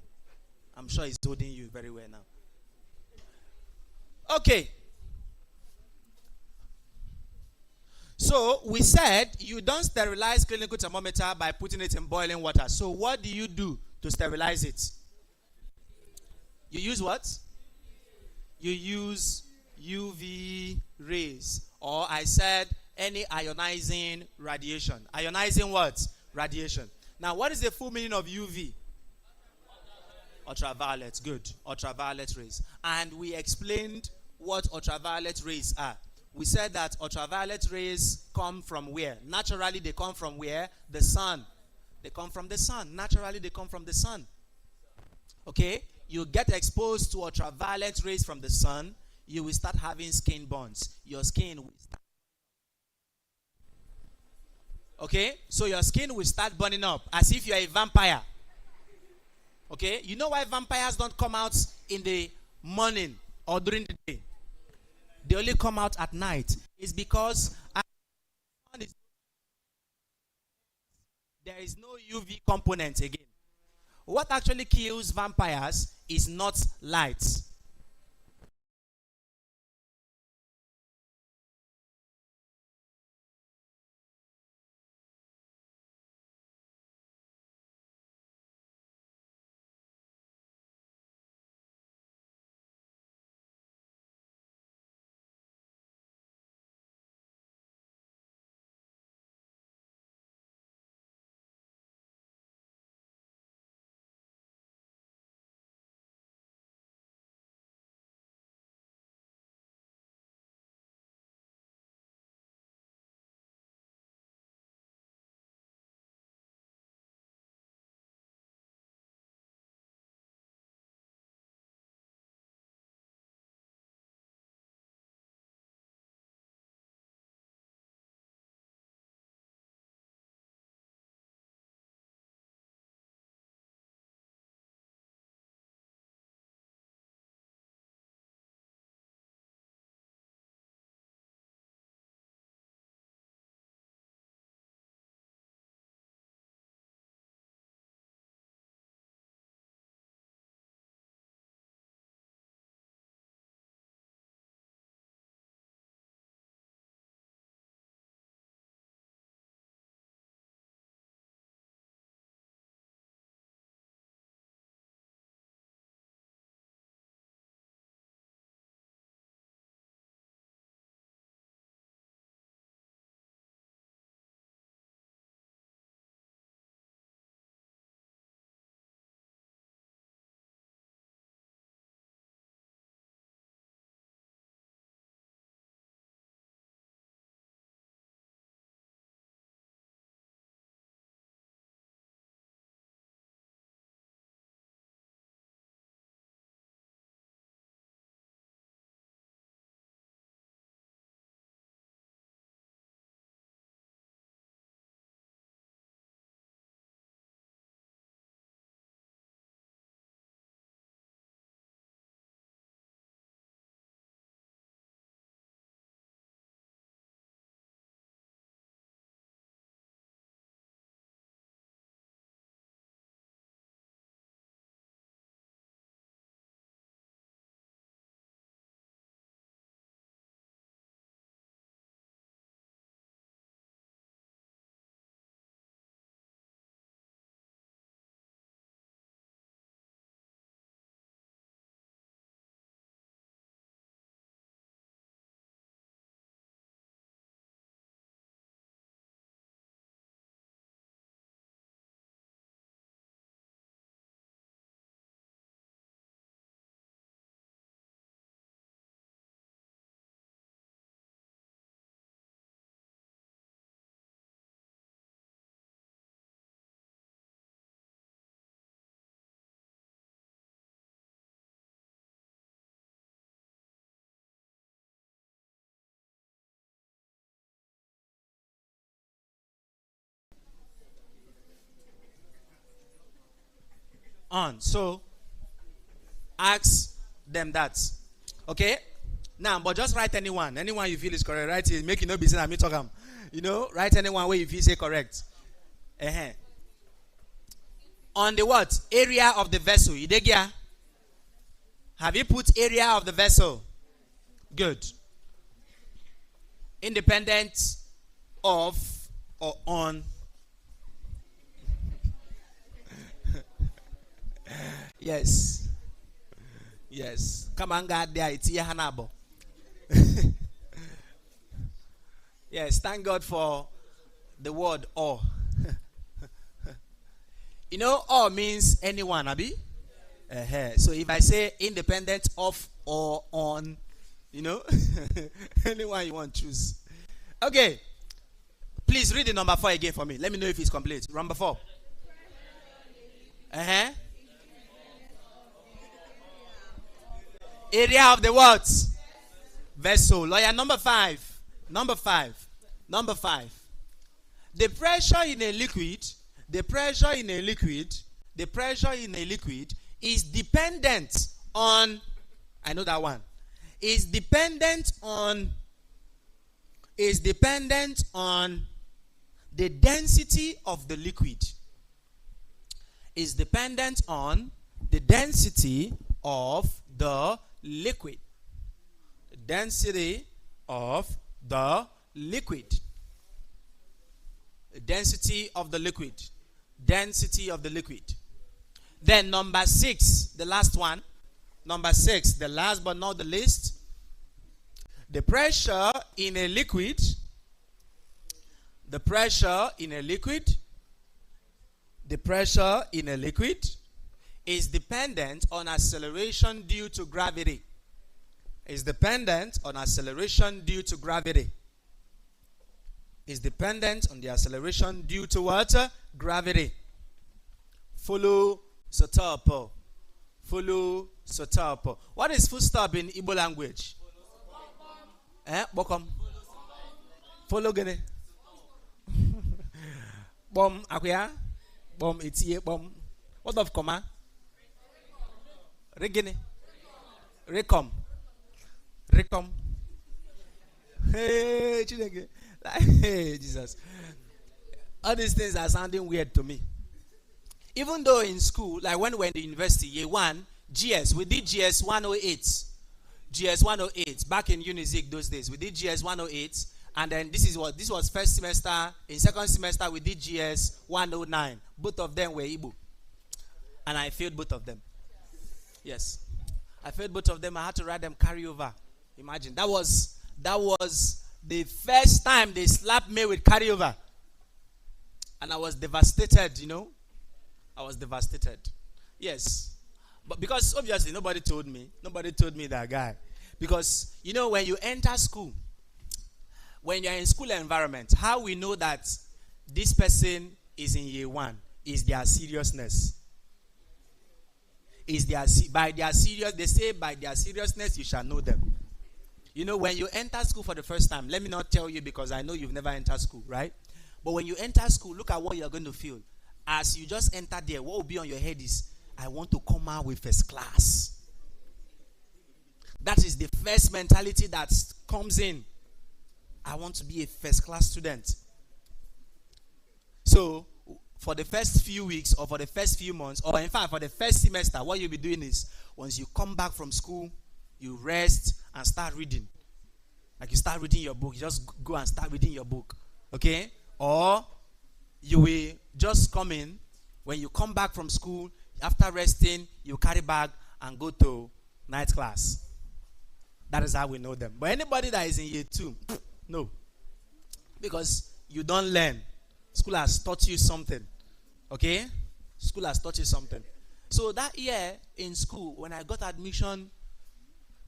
I'm sure he's holding you very well now. Okay. So we said you don't sterilize clinical thermometer by putting it in boiling water. So what do you do to sterilize it? You use what? You use UV rays, or I said any ionizing radiation. Ionizing what? Radiation. Now, what is the full meaning of UV? Ultraviolet. Good. Ultraviolet rays. And we explained what ultraviolet rays are. We said that ultraviolet rays come from where? Naturally, they come from where? The sun. They come from the sun. Naturally, they come from the sun. Okay? You get exposed to ultraviolet rays from the sun, you will start having skin burns. Your skin will start. Okay? So your skin will start burning up as if you're a vampire. Okay? You know why vampires don't come out in the morning or during the day? They only come out at night. It's because there is no UV component again. What actually kills vampires is not light. On. So ask them that. Okay? Now, but just write anyone. Anyone you feel is correct. Write it. Make it no business. Me talk am. Write anyone where you feel say correct. Uh-huh. On the what? Area of the vessel. Idegia. Have you put area of the vessel? Good. Independent of or on. Yes. Yes. Come on, God, there. It's Yahanabo. Yes. Thank God for the word or. Or means anyone, Abi. So if I say independent of or on, anyone you want, choose. Okay. Please read the number 4 again for me. Let me know if it's complete. Number 4. Area of the what? Vessel. Lawyer, number 5. Number 5. Number 5. The pressure in a liquid, the pressure in a liquid, the pressure in a liquid is dependent on, I know that one, is dependent on the density of the liquid. Is dependent on the density of the liquid. Density of the liquid. Density of the liquid. Density of the liquid. Then number 6, the last one. Number 6, the last but not the least. The pressure in a liquid. The pressure in a liquid. The pressure in a liquid is dependent on acceleration due to gravity. Is dependent on acceleration due to gravity. Is dependent on the acceleration due to what? Gravity. Follow sotopo. Follow sotopo. What is full stop in Igbo language? Bokom. Follow gene. Bom akuya. Bom itie bom. What of comma? Regine. Recom. Recom. Hey, Chineke. Hey, Jesus. All these things are sounding weird to me. Even though in school, like when we were in the university, year 1, GS, we did GS 108. GS 108, back in Unizik those days. We did GS 108, and then this was first semester. In second semester, we did GS 109. Both of them were Igbo. And I failed both of them. Yes. I failed both of them. I had to write them carryover. Imagine. That was the first time they slapped me with carryover. And I was devastated, I was devastated. Yes. But because obviously nobody told me that guy. Because, when you enter school, when you're in school environment, how we know that this person is in year 1 is their seriousness. They say by their seriousness you shall know them. When you enter school for the first time, let me not tell you because I know you've never entered school, right? But when you enter school, look at what you're going to feel. As you just enter there, what will be on your head is, I want to come out with first class. That is the first mentality that comes in. I want to be a first class student. So, for the first few weeks or for the first few months, or in fact for the first semester, what you'll be doing is, once you come back from school, you rest and start reading. Like you start reading your book. You just go and start reading your book. Okay? Or you will just come in. When you come back from school, after resting, you carry bag and go to night class. That is how we know them. But anybody that is in year 2, no. Because you don't learn. School has taught you something. Okay? School has taught you something. So that year in school, when I got admission,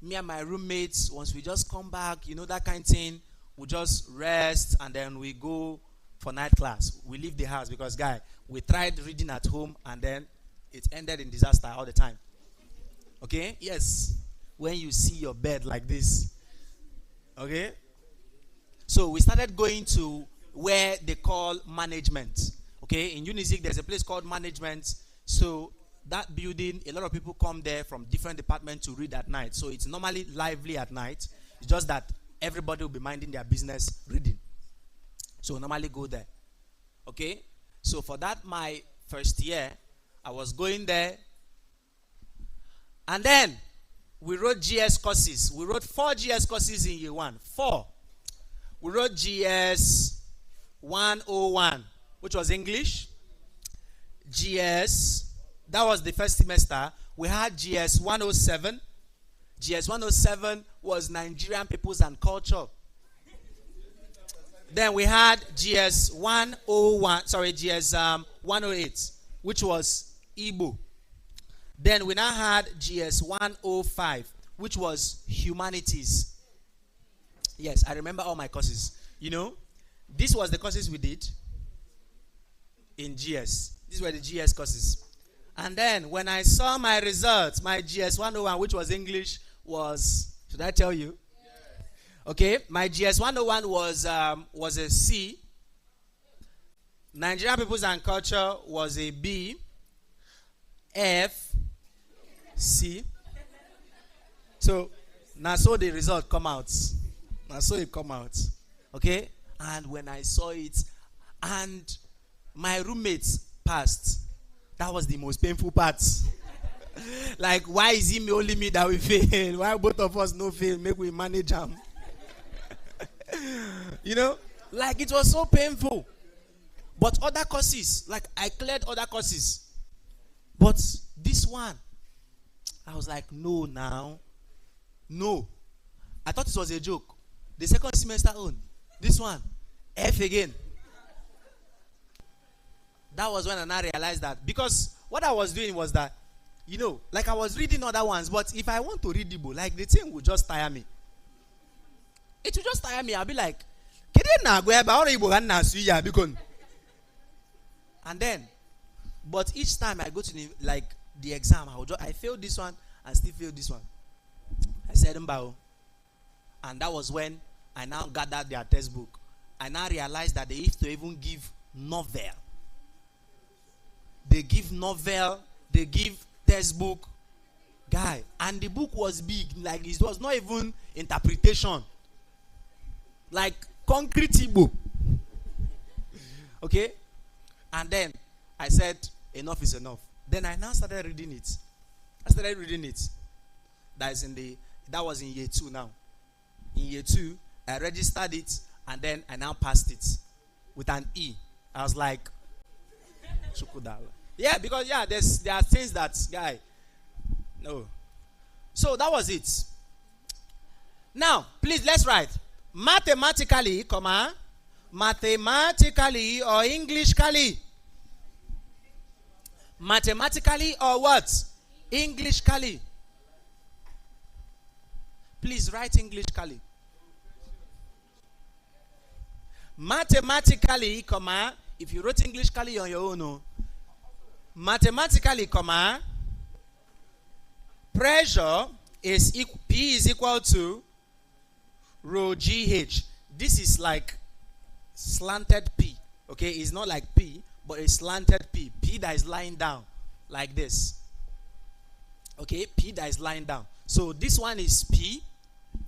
me and my roommates, once we just come back, that kind of thing, we just rest and then we go for night class. We leave the house because, we tried reading at home and then it ended in disaster all the time. Okay? Yes. When you see your bed like this. Okay? So we started going to where they call management. Okay? In Unizik, there's a place called management. So that building, a lot of people come there from different departments to read at night. So it's normally lively at night. It's just that everybody will be minding their business reading. So normally go there. Okay? So for that, my first year, I was going there. And then we wrote GS courses. We wrote 4 GS courses in year 1. 4. We wrote GS 101, which was English. GS, that was the first semester. We had GS 107. GS 107 was Nigerian Peoples and Culture. Then we had GS 108, which was Igbo. Then we now had GS 105, which was Humanities. Yes, I remember all my courses. You know, this was the courses we did in GS. These were the GS courses. And then when I saw my results, my GS 101, which was English, was, should I tell you? Okay, my GS 101 was a C. Nigerian Peoples and Culture was a B. F. C. So now so the result come out. Now so it come out. Okay? And when I saw it, and my roommates passed, that was the most painful part. Like, why is it only me that we fail? Why both of us no fail? Make we manage them. You know? Like, it was so painful. But other courses, like I cleared other courses. But this one, I was like, no now. No. I thought it was a joke. The second semester on. This one. F again. That was when I now realized that. Because what I was doing was that, you know, like I was reading other ones, but if I want to read the book, like the thing would just tire me. It would just tire me. I'll be like, and then, but each time I go to the exam, I failed this one and still failed this one. I said, Mbao. And that was when I now gathered their textbook. I now realized that they used to even give novel. They give novel, they give textbook. Guy, and the book was big. Like, it was not even interpretation. Like, concrete book. Okay? And then I said, enough is enough. Then I now started reading it. That was in year 2 now. In year 2, I registered it and then I now passed it with an E. I was like, Shukudala. Yeah, because there are things that guy. No. So that was it. Now, please let's write. Mathematically, mathematically or Englishly. Mathematically or what? Englishly. Please write Englishly. Mathematically, if you wrote Englishly on your own, no. Mathematically, pressure is P is equal to rho GH. This is like slanted P. Okay, it's not like P, but it's slanted P. P that is lying down like this. Okay, P that is lying down. So this one is P,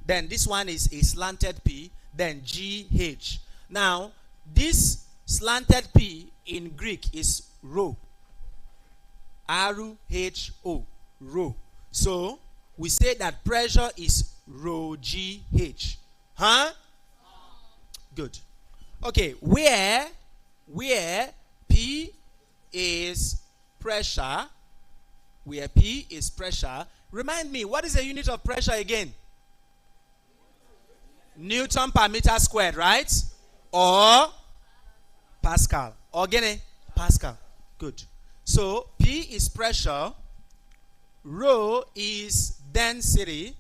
then this one is a slanted P, then GH. Now, this slanted P in Greek is rho. R-H-O, rho. So, we say that pressure is rho GH. Huh? Good. Okay, where P is pressure, remind me, what is the unit of pressure again? Newton per meter squared, right? Or Pascal. Or again, Pascal. Good. So, P is pressure, rho is density,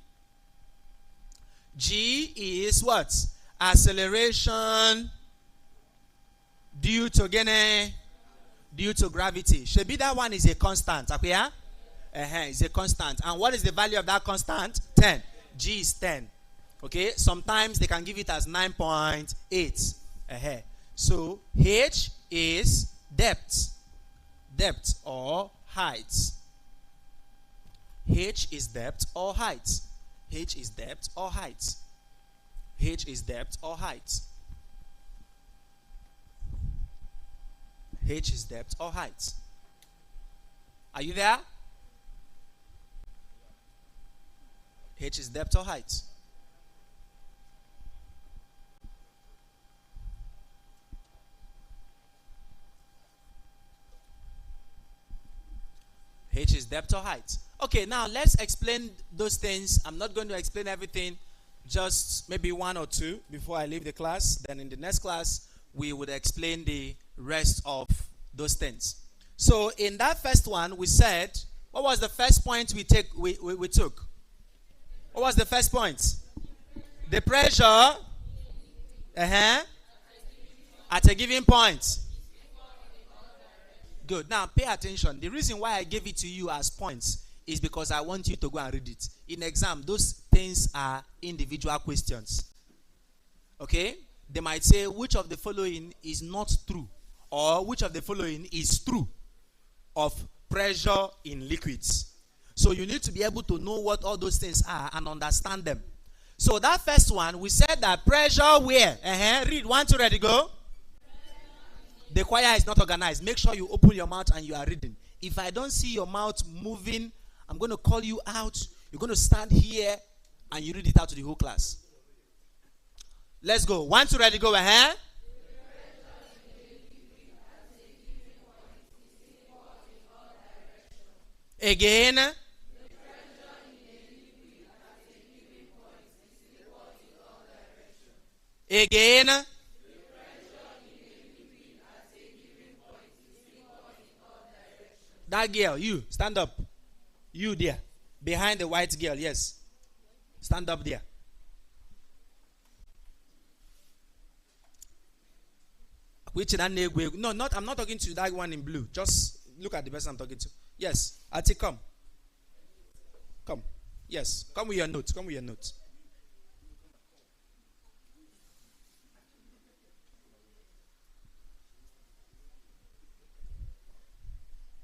G is what? Acceleration due to gravity. Should be that one is a constant. Okay? It's a constant. And what is the value of that constant? 10. G is 10. Okay? Sometimes they can give it as 9.8. So H is depth or height. H is depth or height. H is depth or height. H is depth or height. H is depth or height. Are you there? H is depth or height. H is depth or height. Okay, now let's explain those things. I'm not going to explain everything, just maybe one or two before I leave the class. Then in the next class, we would explain the rest of those things. So in that first one, we said, what was the first point we took? What was the first point? The pressure at a given point. Good. Now pay attention. The reason why I gave it to you as points is because I want you to go and read it. In exam, those things are individual questions. Okay? They might say, which of the following is not true? Or which of the following is true of pressure in liquids? So you need to be able to know what all those things are and understand them. So that first one, we said that pressure where? Read 1, 2, ready, go. The choir is not organized. Make sure you open your mouth and you are reading. If I don't see your mouth moving, I'm going to call you out. You're going to stand here and you read it out to the whole class. Let's go. 1, 2, ready, go. Again. Again. That girl, you, stand up. You there. Behind the white girl, yes. Stand up there. Which no, not I'm not talking to that one in blue. Just look at the person I'm talking to. Yes. Ati, come. Come. Yes. Come with your notes. Come with your notes.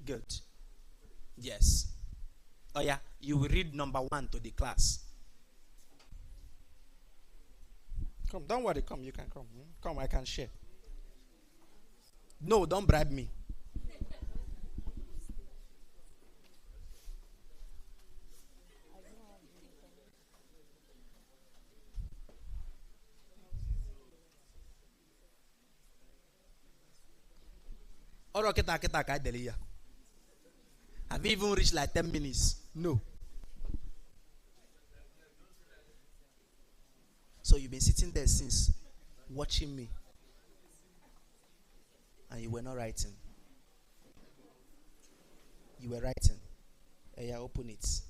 Good. Yes. Oh yeah, you will read number 1 to the class. Come, don't worry, come, you can come. Come, I can share. No, don't bribe me. Oro kita kai delia. Have you even reached like 10 minutes? No. So you've been sitting there since watching me. And you were not writing. You were writing. Yeah, open it.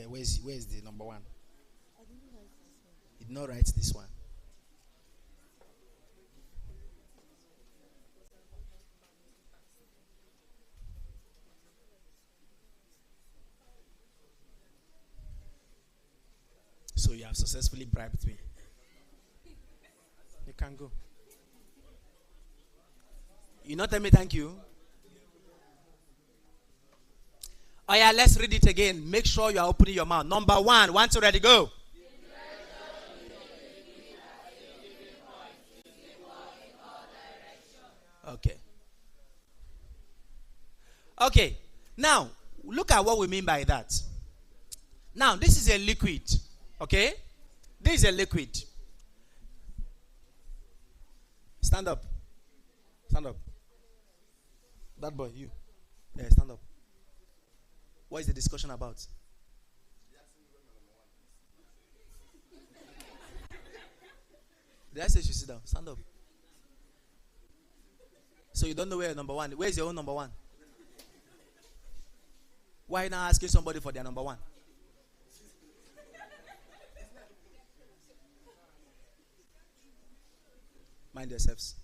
Where's the number 1? Did not write this one. So you have successfully bribed me. You can go. You not tell me thank you. Oh yeah, let's read it again. Make sure you are opening your mouth. Number 1, 1, 2, ready, go. Okay. Okay. Now, look at what we mean by that. Now, this is a liquid. Okay? This is a liquid. Stand up. Stand up. That boy, you. Yeah, stand up. What is the discussion about? Did I say you should sit down? Stand up. So you don't know where your number 1 is. Where is your own number 1? Why not asking somebody for their number 1? Mind yourselves.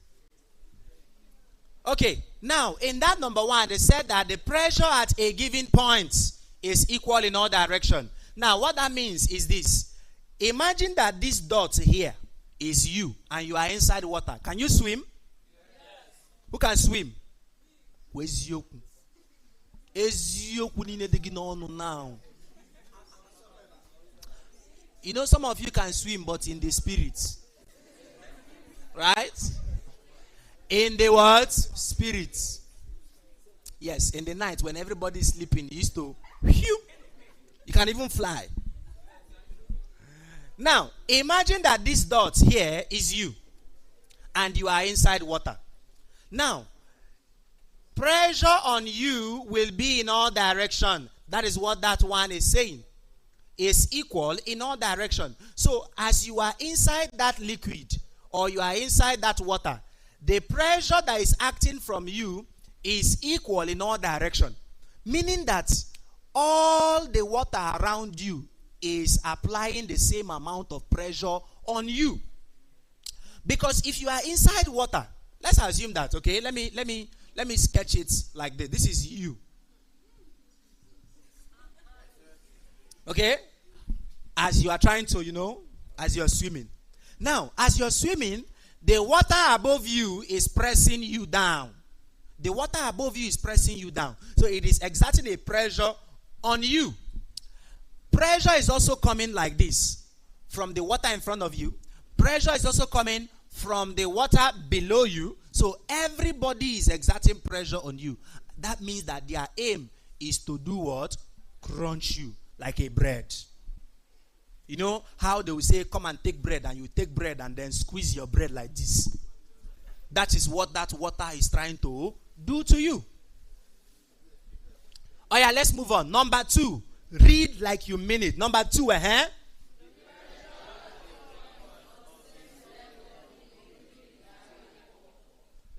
Okay, now in that number 1, they said that the pressure at a given point is equal in all directions. Now, what that means is this. Imagine that this dot here is you, and you are inside water. Can you swim? Yes. Who can swim? Now. You know, some of you can swim, but in the spirit. Right? In the what? Spirit. Yes, in the night when everybody is sleeping, you used to, you can even fly. Now, imagine that this dot here is you, and you are inside water. Now, pressure on you will be in all direction. That is what that one is saying. Is equal in all direction. So, as you are inside that liquid, or you are inside that water, the pressure that is acting from you is equal in all direction. Meaning that all the water around you is applying the same amount of pressure on you. Because if you are inside water, let's assume that, okay, let me sketch it like this. This is you. Okay? As you are trying to, as you're swimming. Now, as you're swimming, the water above you is pressing you down. The water above you is pressing you down. So it is exerting a pressure on you. Pressure is also coming like this from the water in front of you. Pressure is also coming from the water below you. So everybody is exerting pressure on you. That means that their aim is to do what? Crunch you like a bread. You know how they will say, come and take bread, and you take bread and then squeeze your bread like this. That is what that water is trying to do to you. Oh yeah, let's move on. Number 2. Read like you mean it. Number 2,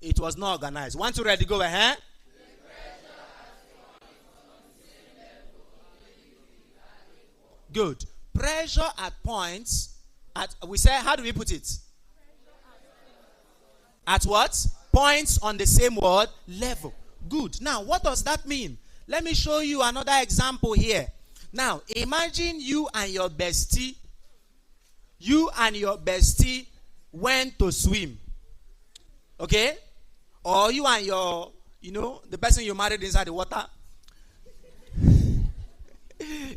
It was not organized. 1, 2, ready, go, Good. Pressure at points, we say, how do we put it? At what? Points on the same word, level. Good. Now, what does that mean? Let me show you another example here. Now, imagine you and your bestie. You and your bestie went to swim. Okay? Or you and your, the person you married inside the water.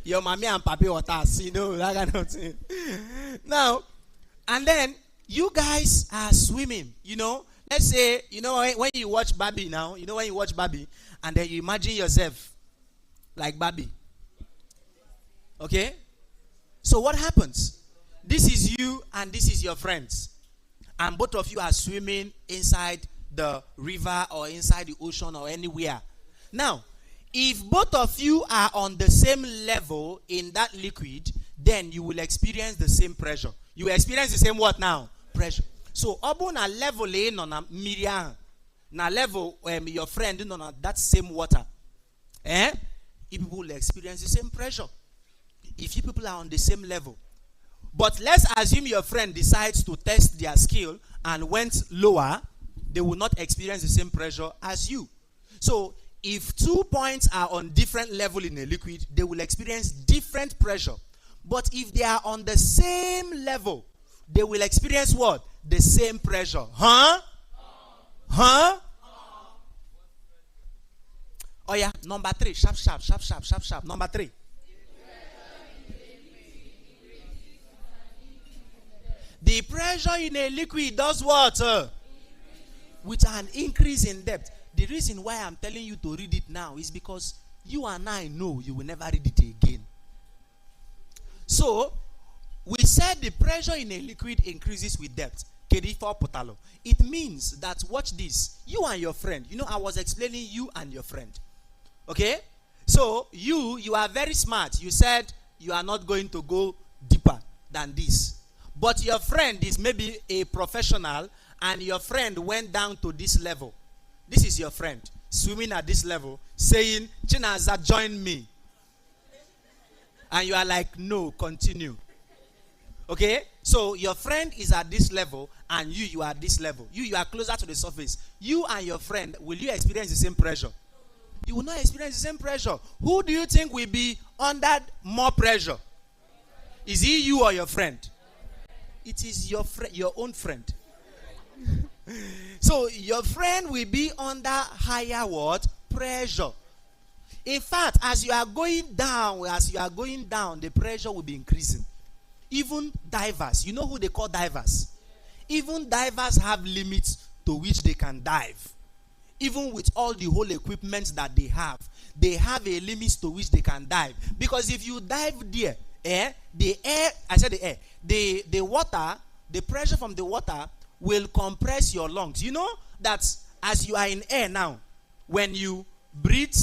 Your mommy and papi water, that kind of thing. Now, and then you guys are swimming, Let's say, when you watch Barbie now, when you watch Barbie, and then you imagine yourself like Barbie. Okay? So what happens? This is you and this is your friends. And both of you are swimming inside the river or inside the ocean or anywhere. Now, if both of you are on the same level in that liquid, then you will experience the same pressure. You will experience the same what now? Pressure. So, obu na level on a Miriam, na level your friend on that same water. If people will experience the same pressure. If you people are on the same level. But let's assume your friend decides to test their skill and went lower, they will not experience the same pressure as you. So, if 2 points are on different level in a liquid, they will experience different pressure. But if they are on the same level, they will experience what? The same pressure. Huh? Oh yeah, number 3. Sharp. Number 3. The pressure in a liquid does what? With an increase in depth. The reason why I'm telling you to read it now is because you and I know you will never read it again. So, we said the pressure in a liquid increases with depth. It means that, watch this, you and your friend, I was explaining you and your friend. Okay? So, you are very smart. You said you are not going to go deeper than this. But your friend is maybe a professional, and your friend went down to this level. This is your friend swimming at this level, saying, Chinaza, join me. And you are like, no, continue. Okay? So your friend is at this level, and you are at this level. You are closer to the surface. You and your friend, will you experience the same pressure? You will not experience the same pressure. Who do you think will be under more pressure? Is he you or your friend? It is your own friend. So your friend will be under higher what? Pressure. In fact, as you are going down, the pressure will be increasing. Even divers, you know who they call divers? Even divers have limits to which they can dive. Even with all the whole equipment that they have a limit to which they can dive. Because if you dive there, the water, the pressure from the water will compress your lungs. You know that as you are in air now, when you breathe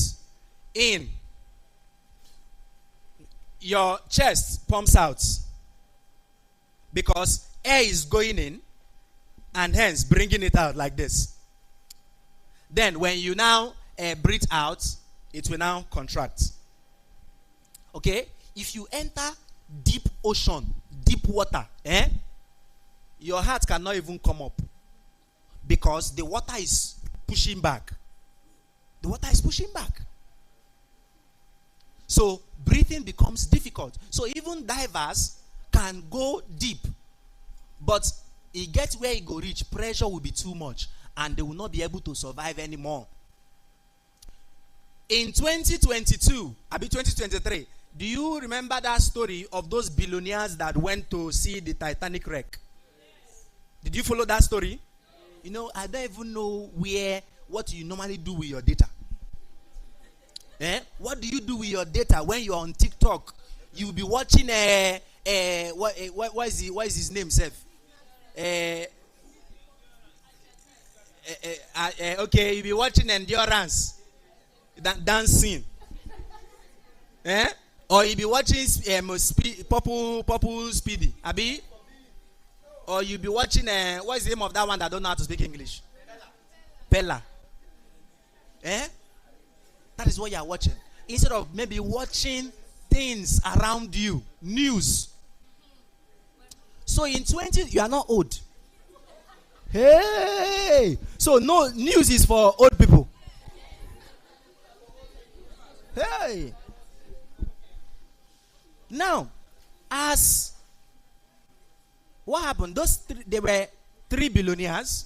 in, your chest pumps out because air is going in and hence bringing it out like this. Then when you now breathe out, it will now contract. Okay? If you enter deep ocean, deep water, your heart cannot even come up because the water is pushing back. The water is pushing back. So breathing becomes difficult. So even divers can go deep, but it gets where it go reach, pressure will be too much and they will not be able to survive anymore. In 2022, 2023, do you remember that story of those billionaires that went to see the Titanic wreck? Yes. Did you follow that story? Yes. You know, I don't even know what you normally do with your data. What do you do with your data when you're on TikTok? You'll be watching what is his name, Seth? Okay, you'll be watching Endurance, dancing. Or you'll be watching Purple Speedy, Abi? Or you'll be watching what is the name of that one that don't know how to speak English? Bella. That is what you are watching. Instead of maybe watching things around you, news. So in 20, you are not old. Hey! So no, news is for old people. Hey! Now, as what happened? There were 3 billionaires.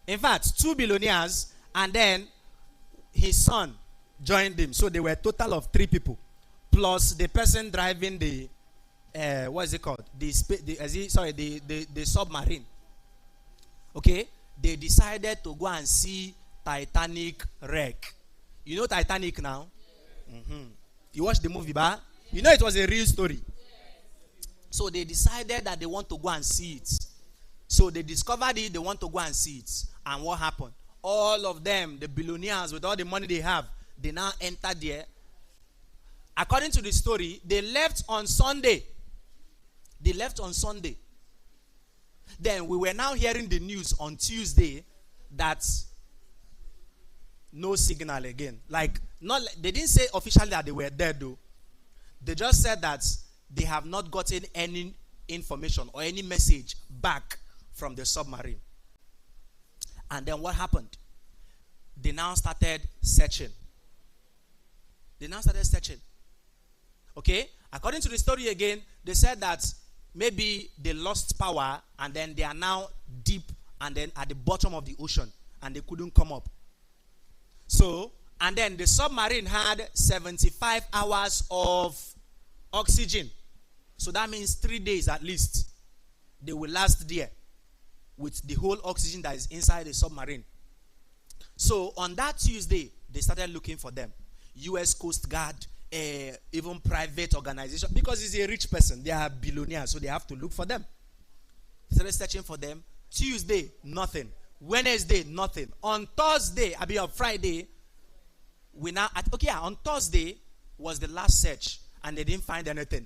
In fact, 2 billionaires, and then his son joined him. So they were a total of 3 people, plus the person driving the what is it called? The submarine. Okay, they decided to go and see Titanic wreck. You know Titanic now? Mm-hmm. You watched the movie, ba? You know it was a real story. So they decided that they want to go and see it. So they discovered it, they want to go and see it. And what happened? All of them, the billionaires with all the money they have, they now entered there. According to the story, they left on Sunday. They left on Sunday. Then we were now hearing the news on Tuesday that no signal again. They didn't say officially that they were dead though. They just said that they have not gotten any information or any message back from the submarine. And then what happened? They now started searching. Okay? According to the story again, they said that maybe they lost power and then they are now deep and then at the bottom of the ocean and they couldn't come up. So, and then the submarine had 75 hours of oxygen. So that means 3 days at least they will last there with the whole oxygen that is inside the submarine. So on that Tuesday, they started looking for them. U.S. Coast Guard, even private organization, because he's a rich person. They are billionaires, so they have to look for them. They started searching for them. Tuesday, nothing. Wednesday, nothing. On Thursday, on Friday, on Thursday was the last search, and they didn't find anything.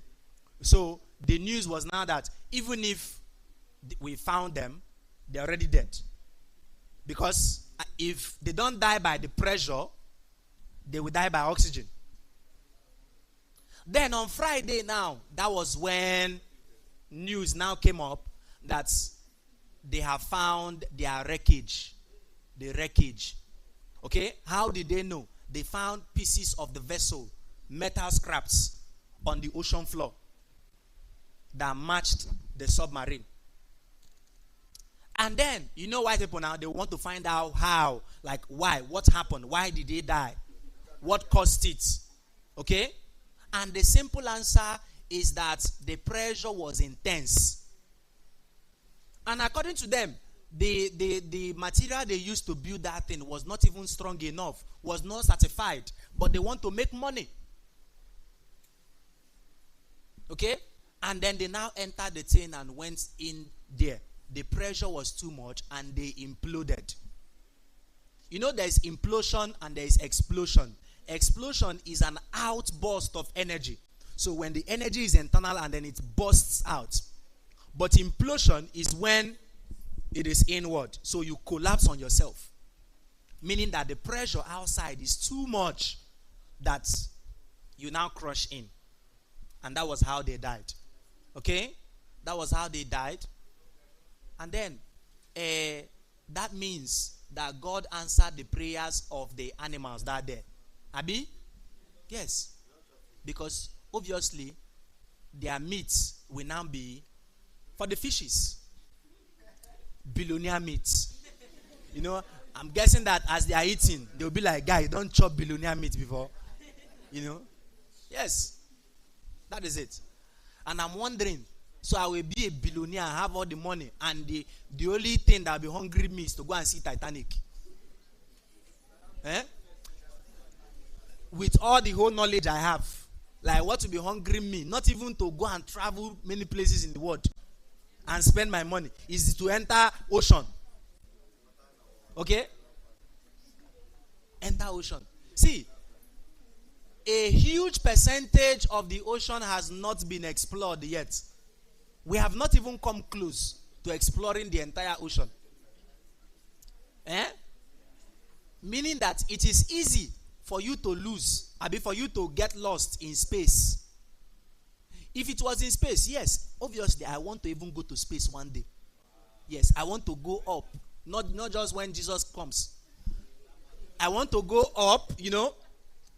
So the news was now that even if we found them, they're already dead. Because if they don't die by the pressure, they will die by oxygen. Then on Friday now, that was when news now came up that they have found their wreckage. The wreckage. Okay? How did they know? They found pieces of the vessel, metal scraps on the ocean floor. that matched the submarine. And then, you know white people now, they want to find out how, like why, what happened, why did they die, what caused it, okay? And the simple answer is that the pressure was intense. And according to them, the material they used to build that thing was not even strong enough, was not certified, but they want to make money. Okay? And then they now entered the thing and went in there. The pressure was too much and they imploded. You know, there is implosion and there is explosion. Explosion is an outburst of energy. So when the energy is internal and then it bursts out. But implosion is when it is inward. So you collapse on yourself. Meaning that the pressure outside is too much that you now crush in. And that was how they died. Okay? That was how they died. And then, that means that God answered the prayers of the animals that day. Abi? Yes. Because, obviously, their meat will now be for the fishes. Billionaire meat. You know, I'm guessing that as they are eating, they'll be like, guy, don't chop billionaire meat before. You know? Yes. That is it. And I'm wondering, so I will be a billionaire and have all the money, and the only thing that will be hungry me is to go and see Titanic. Eh? With all the whole knowledge I have, like what will be hungry me, not even to go and travel many places in the world and spend my money, is to enter ocean. Okay? Enter ocean. See, a huge percentage of the ocean has not been explored yet. We have not even come close to exploring the entire ocean. Meaning that it is easy for you to lose, for you to get lost in space. If it was in space, yes, obviously I want to even go to space one day. Yes, I want to go up. Not just when Jesus comes. I want to go up, you know,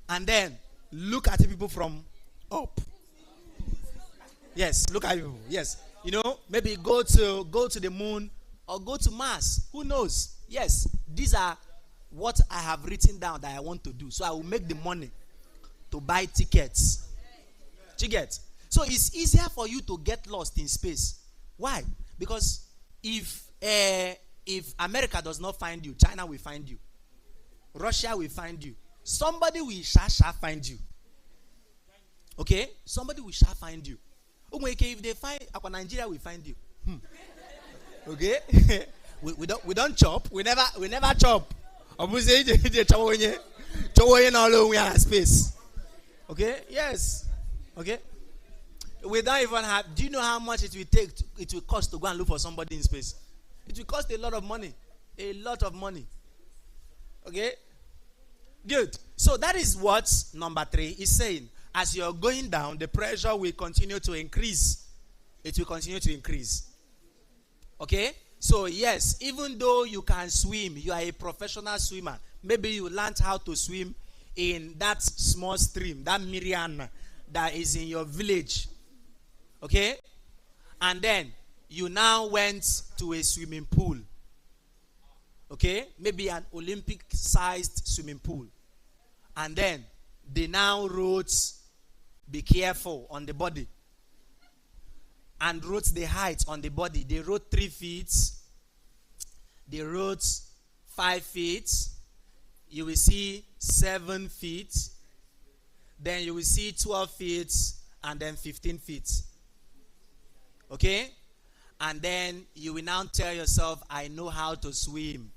and then look at the people from up. Yes, look at people. Yes. You know, maybe go to the moon or go to Mars. Who knows? Yes, these are what I have written down that I want to do. So I will make the money to buy tickets. You get? So it's easier for you to get lost in space. Why? Because if America does not find you, China will find you. Russia will find you. Somebody will shall find you. Okay? Somebody will shall find you. If they find Nigeria will find you. Okay? we don't chop. We never chop. Space. Okay? Yes. Okay? We don't even have. Do you know how much it will cost to go and look for somebody in space? It will cost a lot of money. A lot of money. Okay? Good. So that is what number 3 is saying. As you're going down, the pressure will continue to increase. It will continue to increase. Okay? So yes, even though you can swim, you are a professional swimmer. Maybe you learned how to swim in that small stream, that Mydream that is in your village. Okay? And then you now went to a swimming pool. Okay? Maybe an Olympic-sized swimming pool. And then they now wrote, be careful on the body. And wrote the height on the body. They wrote 3 feet. They wrote 5 feet. You will see 7 feet. Then you will see 12 feet. And then 15 feet. Okay? And then you will now tell yourself, I know how to swim.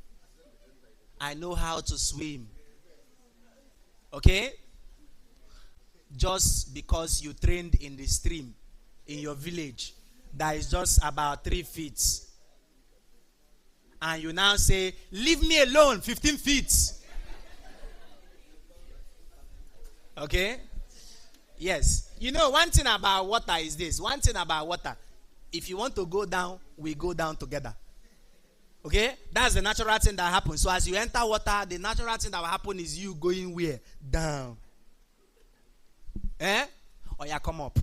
I know how to swim. Okay? Just because you trained in the stream in your village that is just about 3 feet. And you now say, leave me alone, 15 feet. Okay? Yes. You know, one thing about water is this. One thing about water. If you want to go down, we go down together. Okay? That's the natural thing that happens. So as you enter water, the natural thing that will happen is you going where? Down. Or you come up.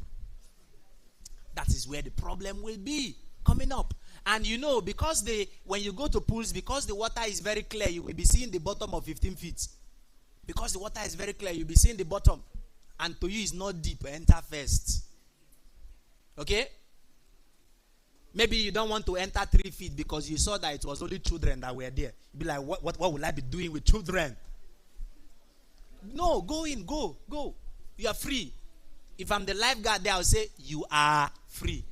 That is where the problem will be coming up. And you know, because when you go to pools, because the water is very clear, you will be seeing the bottom of 15 feet. Because the water is very clear, you'll be seeing the bottom. And to you, it's not deep. Enter first. Okay? Maybe you don't want to enter 3 feet because you saw that it was only children that were there. You'll be like, what will I be doing with children? No, go in, go. You are free. If I'm the lifeguard there, I'll say, you are free.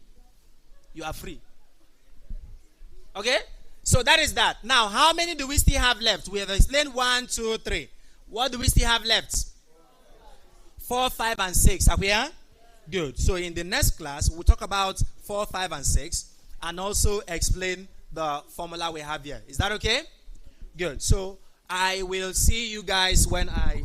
You are free. Okay? So that is that. Now, how many do we still have left? We have explained 1, 2, 3. What do we still have left? 4, 5, and 6. Are we here? Good. So in the next class, we'll talk about 4, 5, and 6, and also explain the formula we have here. Is that okay? Good. So I will see you guys when I